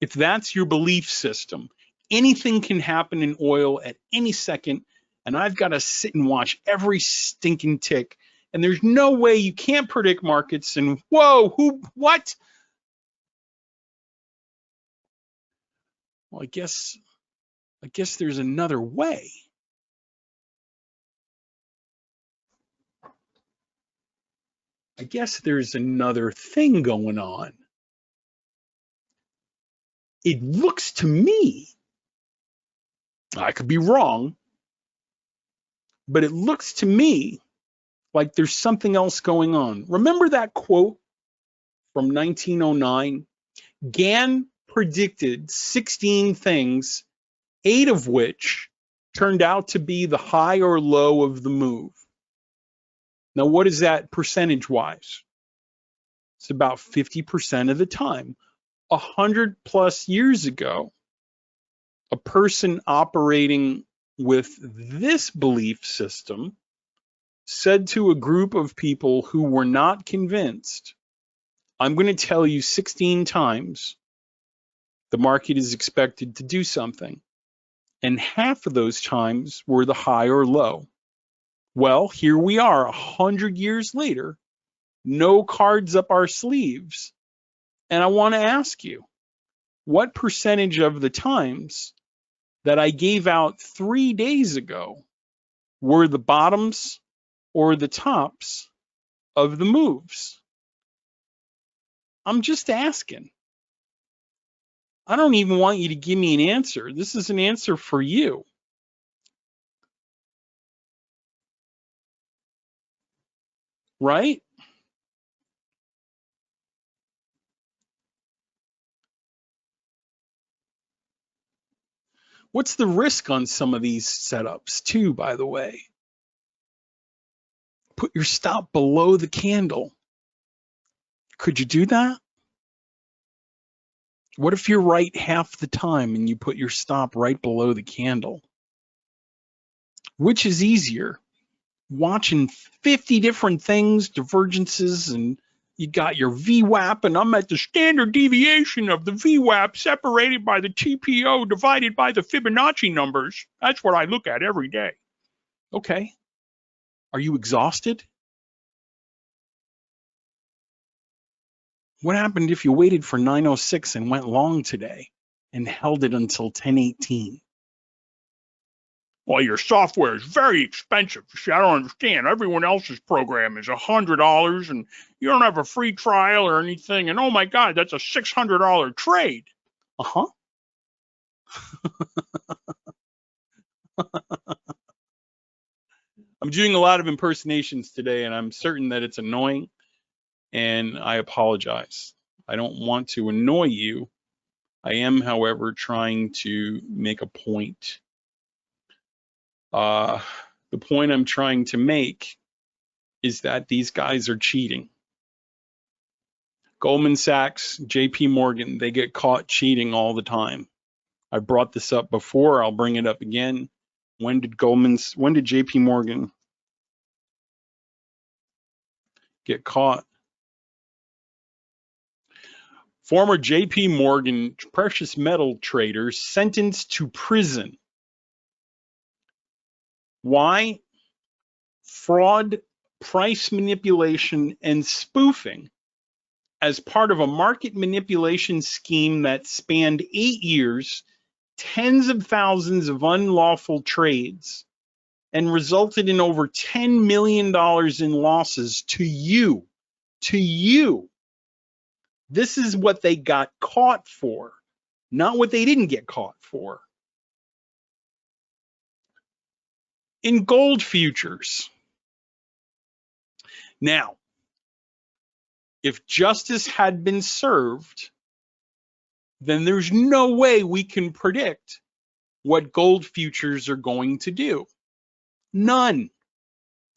If that's your belief system, anything can happen in oil at any second, and I've got to sit and watch every stinking tick. And there's no way, you can't predict markets, and whoa, what? Well, I guess there's another way. I guess there's another thing going on. It looks to me, I could be wrong, but it looks to me like there's something else going on. Remember that quote from 1909? Gann predicted 16 things, 8 of which turned out to be the high or low of the move. Now, what is that percentage-wise? It's about 50% of the time. 100+ years ago, a person operating with this belief system said to a group of people who were not convinced, I'm going to tell you 16 times the market is expected to do something. And half of those times were the high or low. Well, here we are 100 years later, no cards up our sleeves. And I want to ask you, what percentage of the times that I gave out 3 days ago were the bottoms or the tops of the moves? I'm just asking. I don't even want you to give me an answer. This is an answer for you. Right? What's the risk on some of these setups too, by the way? Put your stop below the candle. Could you do that? What if you're right half the time and you put your stop right below the candle? Which is easier? watching 50 different things, divergences, and you got your VWAP, and I'm at the standard deviation of the VWAP separated by the TPO divided by the Fibonacci numbers. That's what I look at every day. Okay. Are you exhausted? What happened if you waited for 906 and went long today and held it until 1018? Well, your software is very expensive. See, I don't understand. Everyone else's program is $100 and you don't have a free trial or anything. And oh my God, that's a $600 trade. Uh-huh. I'm doing a lot of impersonations today, and I'm certain that it's annoying, and I apologize. I don't want to annoy you. I am, however, trying to make a point. The point I'm trying to make is that these guys are cheating. Goldman Sachs, JP Morgan, they get caught cheating all the time. I brought this up before, I'll bring it up again. When did JP Morgan get caught? Former JP Morgan precious metal traders sentenced to prison. Why? Fraud, price manipulation, and spoofing as part of a market manipulation scheme that spanned 8 years, tens of thousands of unlawful trades, and resulted in over $10 million in losses to you. To you. This is what they got caught for, not what they didn't get caught for. In gold futures. Now, if justice had been served, then there's no way we can predict what gold futures are going to do. None.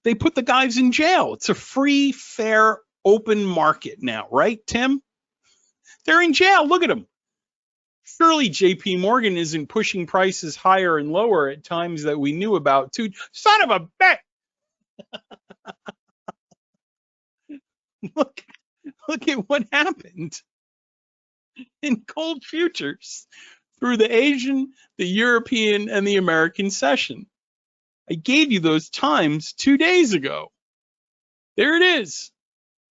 They put the guys in jail. It's a free, fair, open market now, right, Tim? They're in jail. Look at them. Surely JP Morgan isn't pushing prices higher and lower at times that we knew about too. Son of a bet. Look at what happened in gold futures through the Asian, the European, and the American session. I gave you those times 2 days ago. There it is.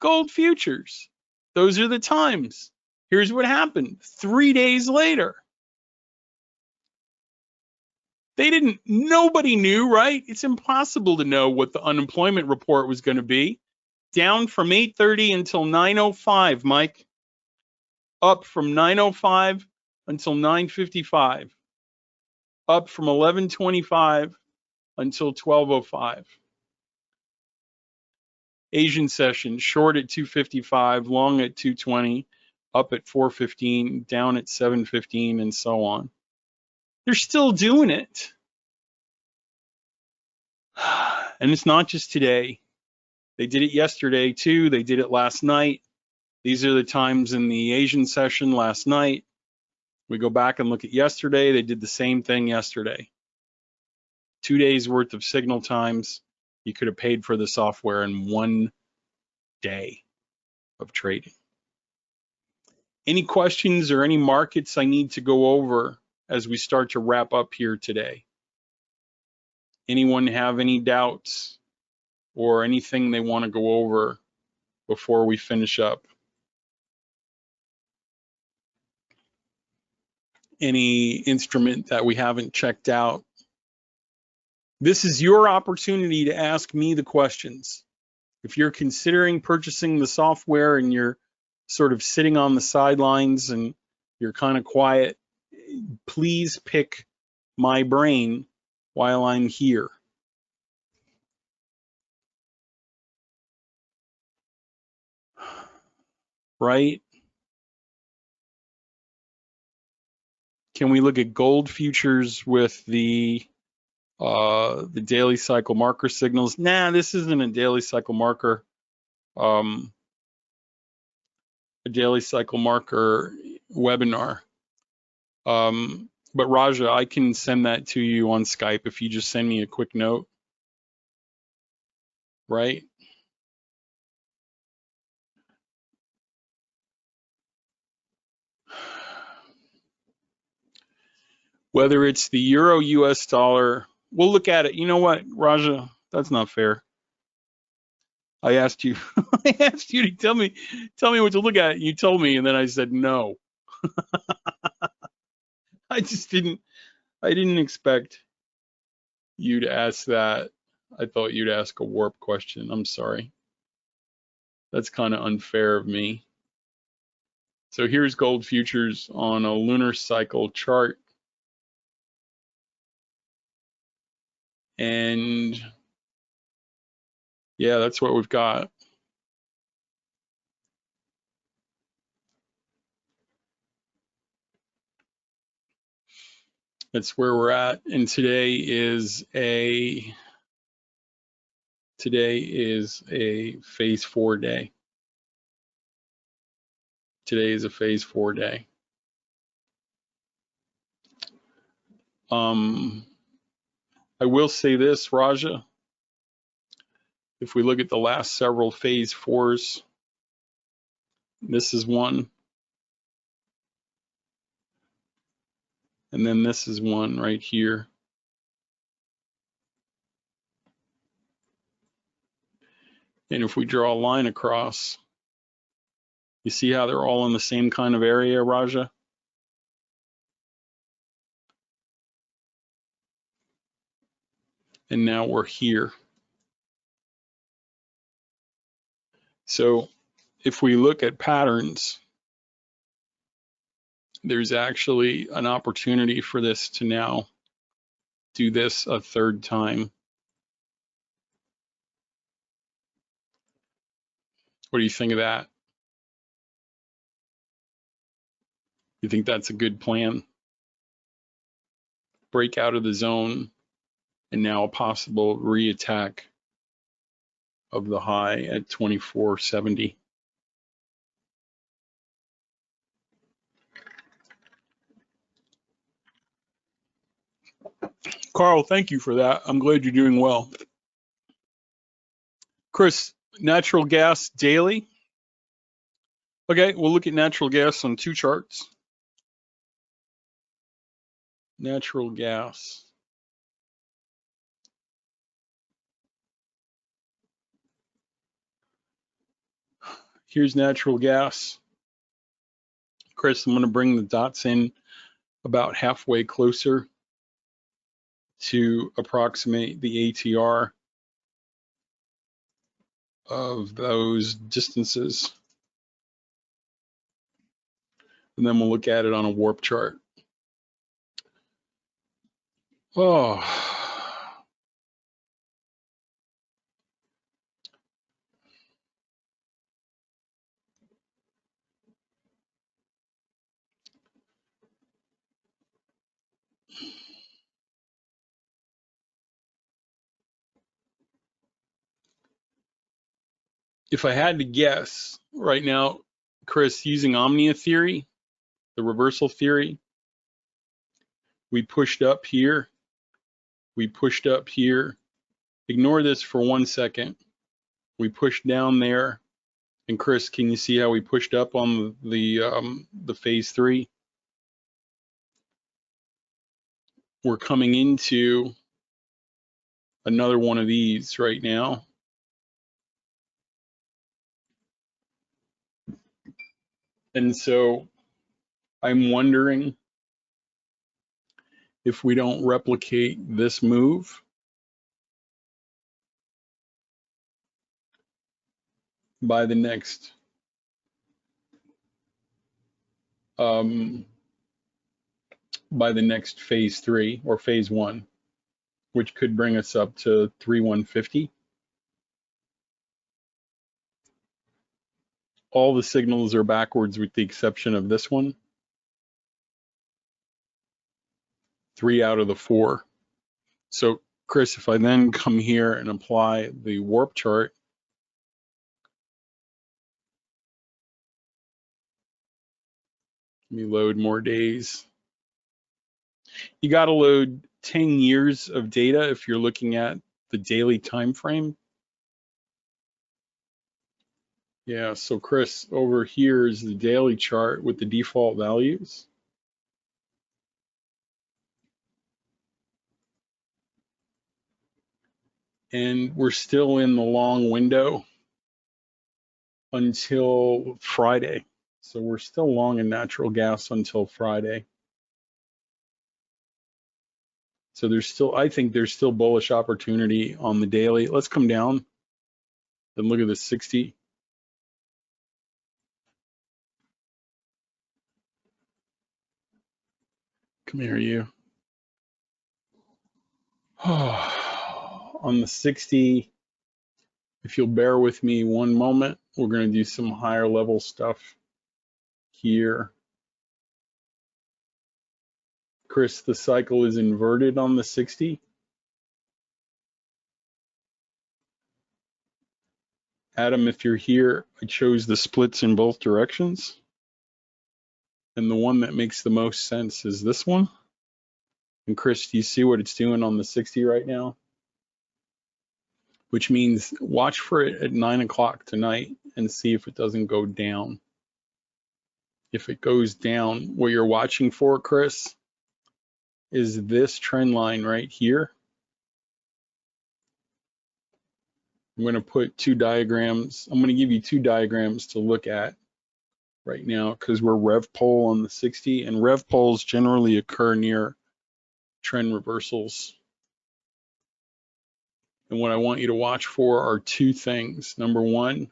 Gold futures. Those are the times. Here's what happened 3 days later. Nobody knew, right? It's impossible to know what the unemployment report was going to be. Down from 8:30 until 9:05, Mike. Up from 9:05 until 9:55. Up from 11:25 until 12:05. Asian session, short at 255, long at 220, up at 415, down at 715, and so on. They're still doing it. And it's not just today. They did it yesterday too. They did it last night. These are the times in the Asian session last night. We go back and look at yesterday. They did the same thing yesterday. 2 days worth of signal times. You could have paid for the software in 1 day of trading. Any questions or any markets I need to go over as we start to wrap up here today? Anyone have any doubts or anything they want to go over before we finish up? Any instrument that we haven't checked out? This is your opportunity to ask me the questions. If you're considering purchasing the software and you're sort of sitting on the sidelines and you're kind of quiet, please pick my brain while I'm here. Right? Can we look at gold futures with the daily cycle marker signals? Nah, this isn't a daily cycle marker. A daily cycle marker webinar. But Raja, I can send that to you on Skype if you just send me a quick note. right? Whether it's the euro US dollar, we'll look at it. You know what, Raja? That's not fair. I asked you I asked you to tell me what to look at. You told me and then I said no. I didn't expect you to ask that. I thought you'd ask a warp question. I'm sorry. That's kind of unfair of me. So here's gold futures on a lunar cycle chart. And yeah, that's what we've got. That's where we're at. And today is a phase 4 day. Today is a phase 4 day. I will say this, Raja. If we look at the last several phase 4s, this is one. And then this is one right here. And if we draw a line across, you see how they're all in the same kind of area, Raja? And now we're here. So if we look at patterns, there's actually an opportunity for this to now do this a third time. What do you think of that? You think that's a good plan? Break out of the zone and now a possible re-attack of the high at 2470. Carl, thank you for that. I'm glad you're doing well. Chris, natural gas daily. Okay, we'll look at natural gas on 2 charts. Natural gas. Here's natural gas. Chris, I'm going to bring the dots in about halfway closer to approximate the ATR of those distances. And then we'll look at it on a warp chart. Oh, if I had to guess right now, Chris, using Omnia theory, the reversal theory, we pushed up here, we pushed up here. Ignore this for 1 second. We pushed down there. And Chris, can you see how we pushed up on the phase 3? We're coming into another one of these right now. And so I'm wondering if we don't replicate this move by the next phase 3 or phase 1, which could bring us up to 3150. All the signals are backwards with the exception of this one. 3 out of the 4. So Chris, if I then come here and apply the warp chart, let me load more days. You got to load 10 years of data if you're looking at the daily time frame. Yeah, so Chris, over here is the daily chart with the default values. And we're still in the long window until Friday. So we're still long in natural gas until Friday. So there's still, I think there's still bullish opportunity on the daily. Let's come down and look at the 60. Come here, you. On the 60, if you'll bear with me one moment, we're going to do some higher level stuff here. Chris, the cycle is inverted on the 60. Adam, if you're here, I chose the splits in both directions. And the one that makes the most sense is this one. And Chris, do you see what it's doing on the 60 right now? Which means watch for it at 9 o'clock tonight and see if it doesn't go down. If it goes down, what you're watching for, Chris, is this trend line right here. I'm going to put two diagrams. I'm going to give you two diagrams to look at right now because we're rev pole on the 60, and rev poles generally occur near trend reversals. And what I want you to watch for are two things. Number one,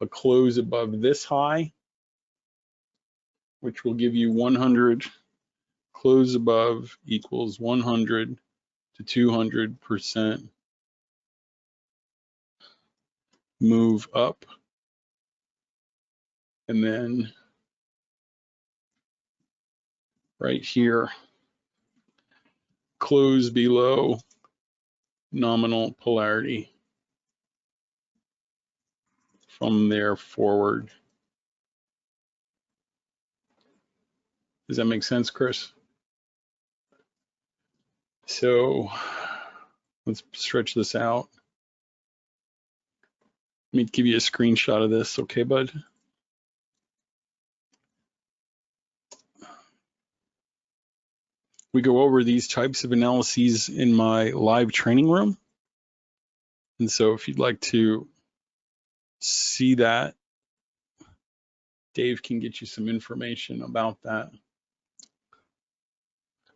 a close above this high, which will give you 100. Close above equals 100 to 200% move up. And then right here, close below nominal polarity from there forward. Does that make sense, Chris? So let's stretch this out. Let me give you a screenshot of this, okay, bud? We go over these types of analyses in my live training room. And so if you'd like to see that, Dave can get you some information about that.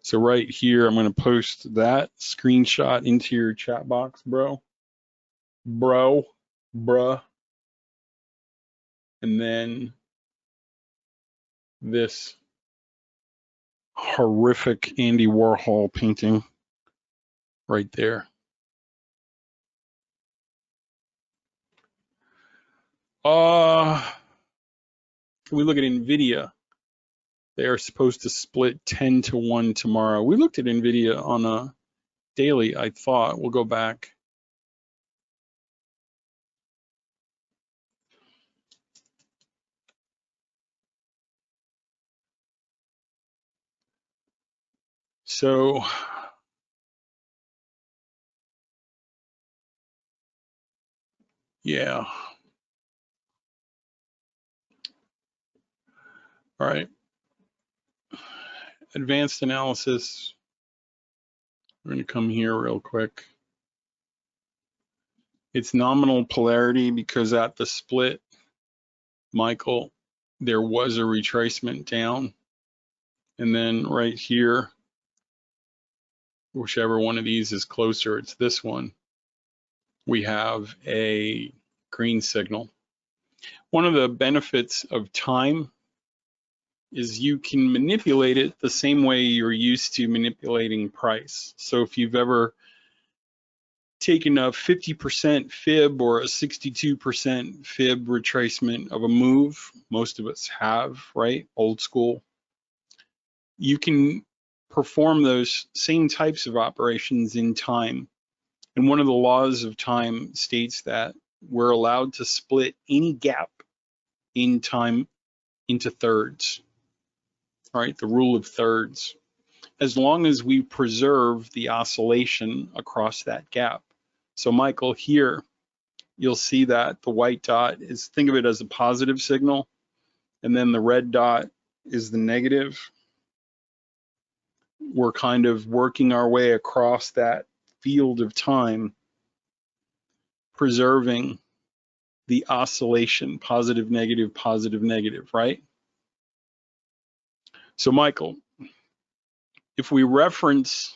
So right here, I'm going to post that screenshot into your chat box, bruh. And then this horrific Andy Warhol painting right there. Can we look at NVIDIA? They are supposed to split 10 to 1 tomorrow. We looked at NVIDIA on a daily, I thought. We'll go back. So yeah. All right. Advanced analysis. We're going to come here real quick. It's nominal polarity because at the split, Michael, there was a retracement down. And then right here, whichever one of these is closer, it's this one, we have a green signal. One of the benefits of time is you can manipulate it the same way you're used to manipulating price. So if you've ever taken a 50% fib or a 62% fib retracement of a move, most of us have, right? Old school. You can perform those same types of operations in time. And one of the laws of time states that we're allowed to split any gap in time into thirds. All right, the rule of thirds, as long as we preserve the oscillation across that gap. So Michael, here, you'll see that the white dot is, think of it as a positive signal, and then the red dot is the negative. We're kind of working our way across that field of time, preserving the oscillation, positive, negative, right? So Michael, if we reference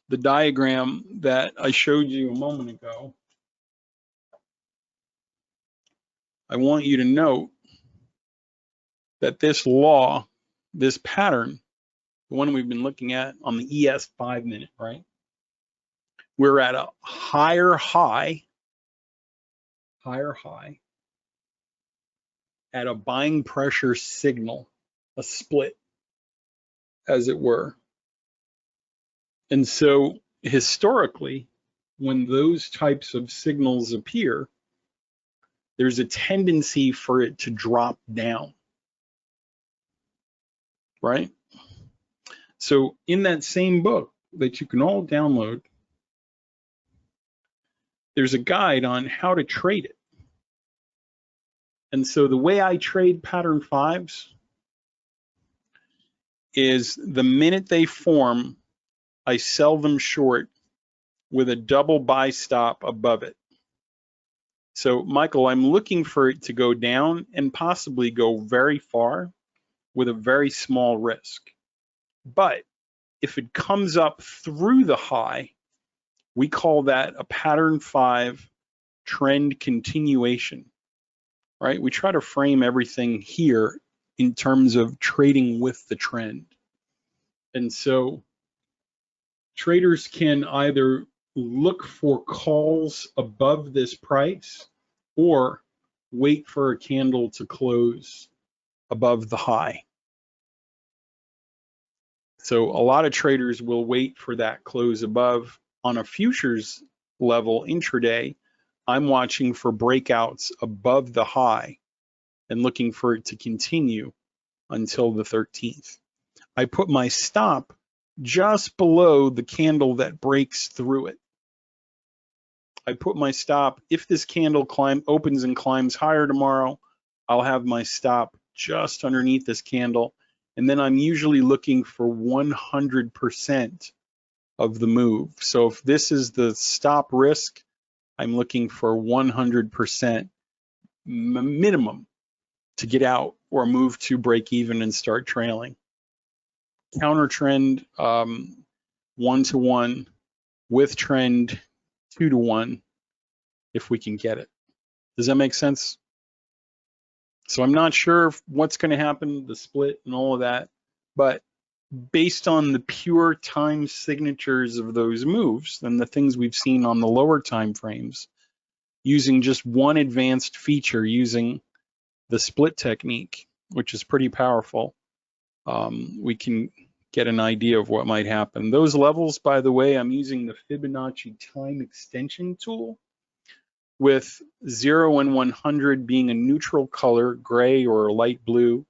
the diagram that I showed you a moment ago, I want you to note that this law, this pattern, the one we've been looking at on the ES 5-minute, right? We're at a higher high at a buying pressure signal, a split, as it were. And so historically, when those types of signals appear, there's a tendency for it to drop down, right? So in that same book that you can all download, there's a guide on how to trade it. And so the way I trade pattern 5s is the minute they form, I sell them short with a double buy stop above it. So Michael, I'm looking for it to go down and possibly go very far with a very small risk. But if it comes up through the high, we call that a pattern 5 trend continuation, right? We try to frame everything here in terms of trading with the trend. And so traders can either look for calls above this price or wait for a candle to close above the high. So a lot of traders will wait for that close above. On a futures level intraday, I'm watching for breakouts above the high and looking for it to continue until the 13th. I put my stop just below the candle that breaks through it. I put my stop, if this candle opens and climbs higher tomorrow, I'll have my stop just underneath this candle. And then I'm usually looking for 100% of the move. So if this is the stop risk, I'm looking for 100% minimum to get out or move to break even and start trailing. Counter trend 1-to-1, with trend 2-to-1 if we can get it. Does that make sense? So I'm not sure what's going to happen, the split and all of that, but based on the pure time signatures of those moves and the things we've seen on the lower time frames, using just one advanced feature, using the split technique, which is pretty powerful, we can get an idea of what might happen. Those levels, by the way, I'm using the Fibonacci time extension tool, with 0 and 100 being a neutral color, gray or light blue.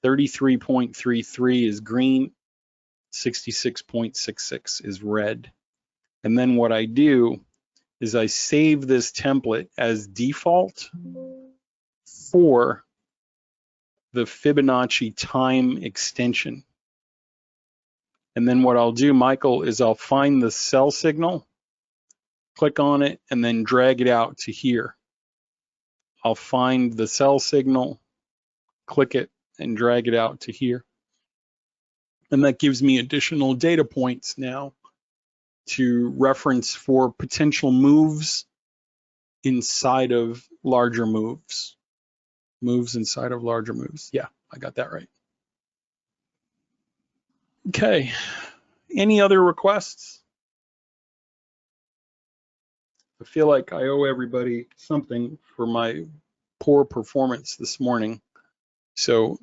33.33 is green, 66.66 is red. And then what I do is I save this template as default for the Fibonacci time extension. And then what I'll do, Michael, is I'll find the sell signal, click on it, and then drag it out to here. I'll find the sell signal, click it, and drag it out to here. And that gives me additional data points now to reference for potential moves inside of larger moves. Moves inside of larger moves. Yeah, I got that right. Okay, any other requests? I feel like I owe everybody something for my poor performance this morning. So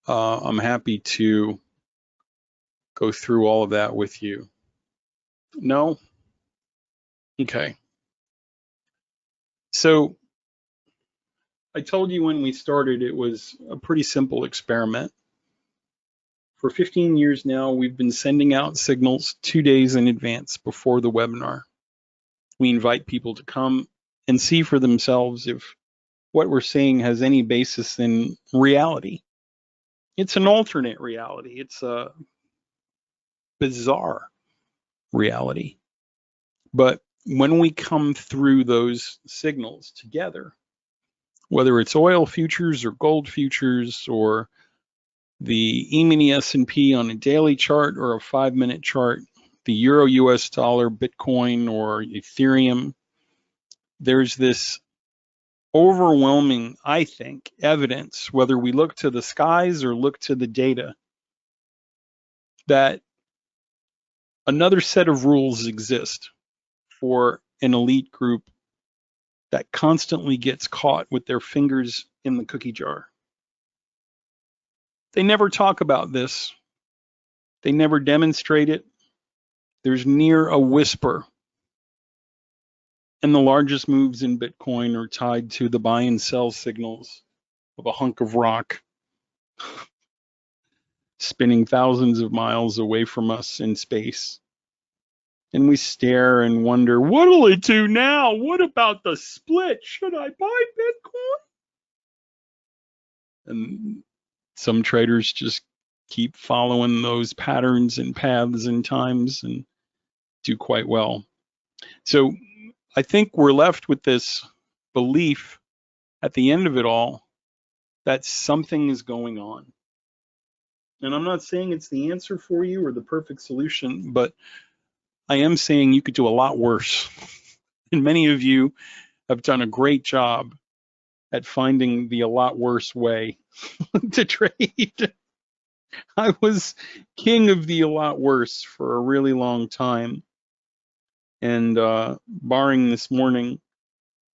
I'm happy to go through all of that with you. No? Okay. So I told you when we started it was a pretty simple experiment. For 15 years now, we've been sending out signals 2 days in advance before the webinar. We invite people to come and see for themselves if what we're saying has any basis in reality. It's an alternate reality. It's a bizarre reality. But when we come through those signals together, whether it's oil futures or gold futures or the E-mini S&P on a daily chart or a 5-minute chart, the Euro US dollar, Bitcoin, or Ethereum, there's this overwhelming, I think, evidence, whether we look to the skies or look to the data, that another set of rules exist for an elite group that constantly gets caught with their fingers in the cookie jar. They never talk about this. They never demonstrate it. There's near a whisper. And the largest moves in Bitcoin are tied to the buy and sell signals of a hunk of rock spinning thousands of miles away from us in space. And we stare and wonder, what'll it do now? What about the split? Should I buy Bitcoin? And some traders just keep following those patterns and paths and times and do quite well. So I think we're left with this belief at the end of it all that something is going on. And I'm not saying it's the answer for you or the perfect solution, but I am saying you could do a lot worse. And many of you have done a great job at finding the a lot worse way to trade. I was king of the a lot worse for a really long time. And barring this morning,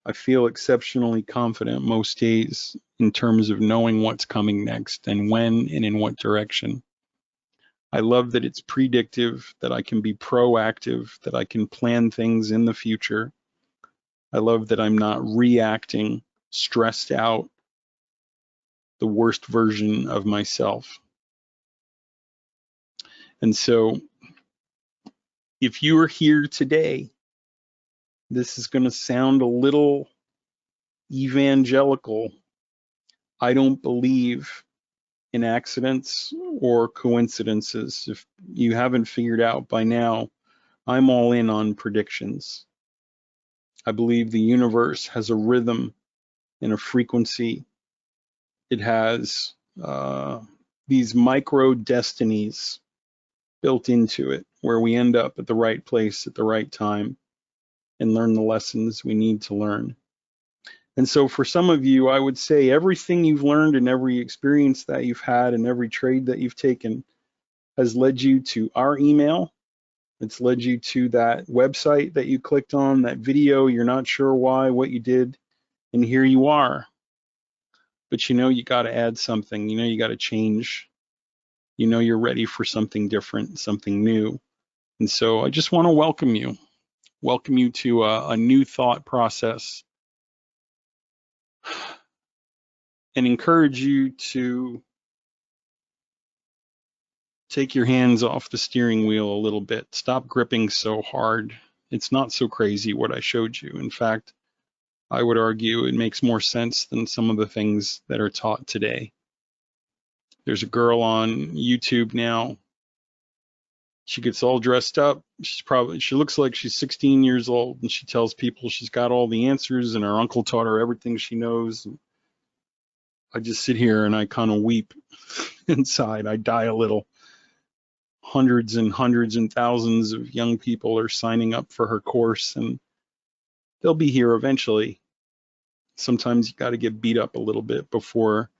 I feel exceptionally confident most days in terms of knowing what's coming next and when and in what direction. I love that it's predictive, that I can be proactive, that I can plan things in the future. I love that I'm not reacting, stressed out, the worst version of myself. And so if you are here today, this is going to sound a little evangelical. I don't believe in accidents or coincidences. If you haven't figured out by now, I'm all in on predictions. I believe the universe has a rhythm and a frequency. It has these micro destinies built into it where we end up at the right place at the right time and learn the lessons we need to learn. And so for some of you, I would say everything you've learned and every experience that you've had and every trade that you've taken has led you to our email. It's led you to that website that you clicked on, that video, you're not sure why, what you did, and here you are. But you know you got to add something, you know you got to change, you know you're ready for something different, something new. And so I just want to welcome you to a new thought process and encourage you to take your hands off the steering wheel a little bit. Stop gripping so hard. It's not so crazy what I showed you. In fact, I would argue it makes more sense than some of the things that are taught today. There's a girl on YouTube now. She gets all dressed up. She looks like she's 16 years old, and she tells people she's got all the answers and her uncle taught her everything she knows. I just sit here and I kind of weep inside. I die a little. Hundreds and hundreds and thousands of young people are signing up for her course, and they'll be here eventually. Sometimes you got to get beat up a little bit before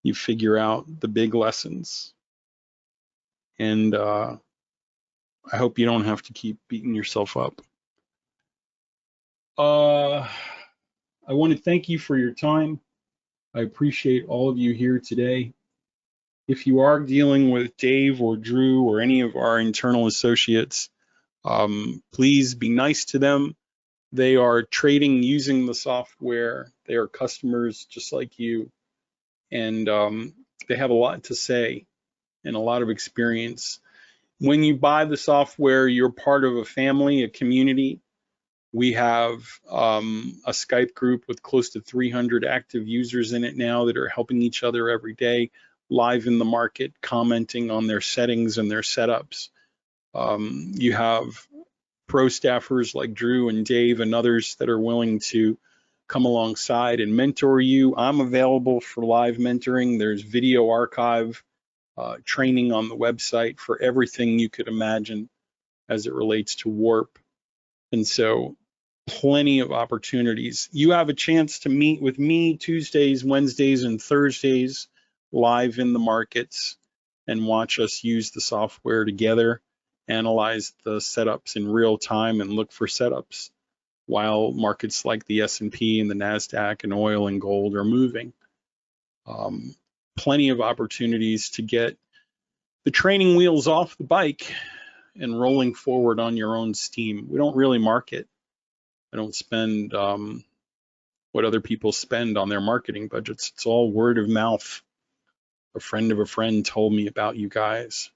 you figure out the big lessons. And I hope you don't have to keep beating yourself up. I want to thank you for your time. I appreciate all of you here today. If you are dealing with Dave or Drew or any of our internal associates, please be nice to them. They are trading using the software. They are customers just like you. And they have a lot to say and a lot of experience. When you buy the software, you're part of a family, a community. We have a Skype group with close to 300 active users in it now that are helping each other every day, live in the market, commenting on their settings and their setups. You have pro staffers like Drew and Dave and others that are willing to come alongside and mentor you. I'm available for live mentoring. There's video archive training on the website for everything you could imagine as it relates to warp. And so plenty of opportunities. You have a chance to meet with me Tuesdays, Wednesdays, and Thursdays live in the markets and watch us use the software together, analyze the setups in real time and look for setups while markets like the S&P and the NASDAQ and oil and gold are moving. Plenty of opportunities to get the training wheels off the bike and rolling forward on your own steam. We don't really market. I don't spend what other people spend on their marketing budgets. It's all word of mouth. A friend of a friend told me about you guys.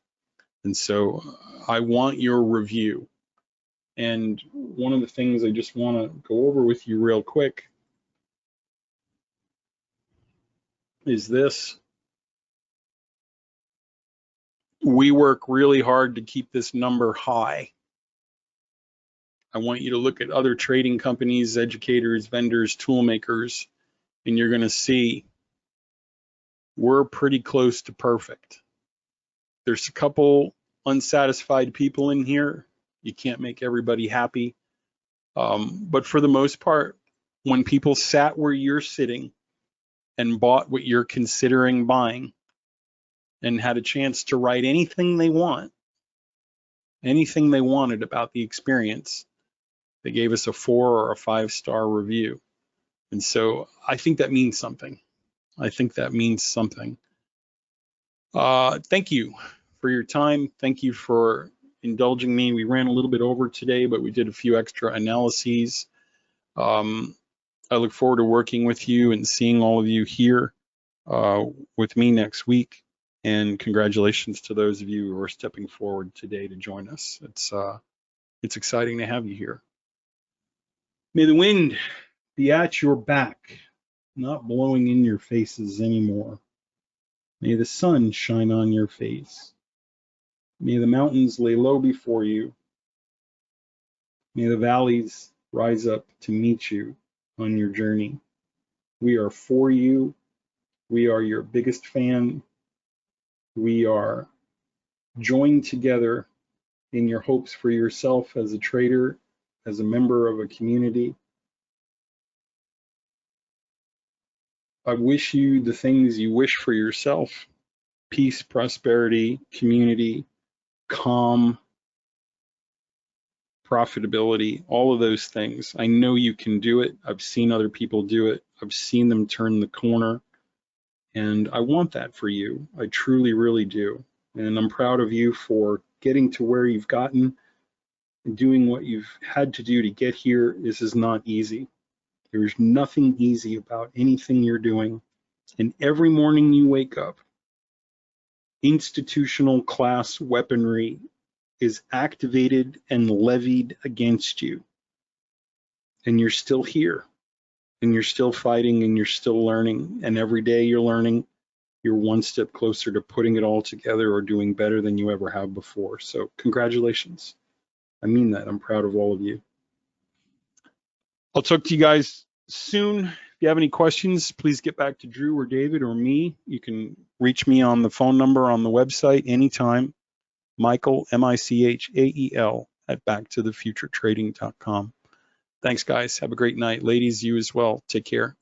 And so I want your review. And one of the things I just want to go over with you real quick is this. We work really hard to keep this number high. I want you to look at other trading companies, educators, vendors, tool makers, and you're going to see we're pretty close to perfect. There's a couple unsatisfied people in here. You can't make everybody happy. But for the most part, when people sat where you're sitting and bought what you're considering buying and had a chance to write anything they want, anything they wanted about the experience, they gave us a 4 or a 5-star review. And so I think that means something. I think that means something. Thank you for your time. Thank you for indulging me. We ran a little bit over today, but we did a few extra analyses. I look forward to working with you and seeing all of you here with me next week. And congratulations to those of you who are stepping forward today to join us. It's exciting to have you here. May the wind be at your back, not blowing in your faces anymore. May the sun shine on your face. May the mountains lay low before you. May the valleys rise up to meet you on your journey. We are for you. We are your biggest fan. We are joined together in your hopes for yourself as a trader, as a member of a community. I wish you the things you wish for yourself: peace, prosperity, community, calm, profitability, all of those things. I know you can do it. I've seen other people do it. I've seen them turn the corner. And I want that for you. I truly, really do. And I'm proud of you for getting to where you've gotten and doing what you've had to do to get here. This is not easy. There's nothing easy about anything you're doing. And every morning you wake up, institutional class weaponry is activated and levied against you. And you're still here, and you're still fighting, and you're still learning. And every day you're learning, you're one step closer to putting it all together or doing better than you ever have before. So congratulations. I mean that. I'm proud of all of you. I'll talk to you guys soon. If you have any questions, please get back to Drew or David or me. You can reach me on the phone number on the website anytime. Michael, Michael, at backtothefuturetrading.com. Thanks, guys. Have a great night. Ladies, you as well. Take care.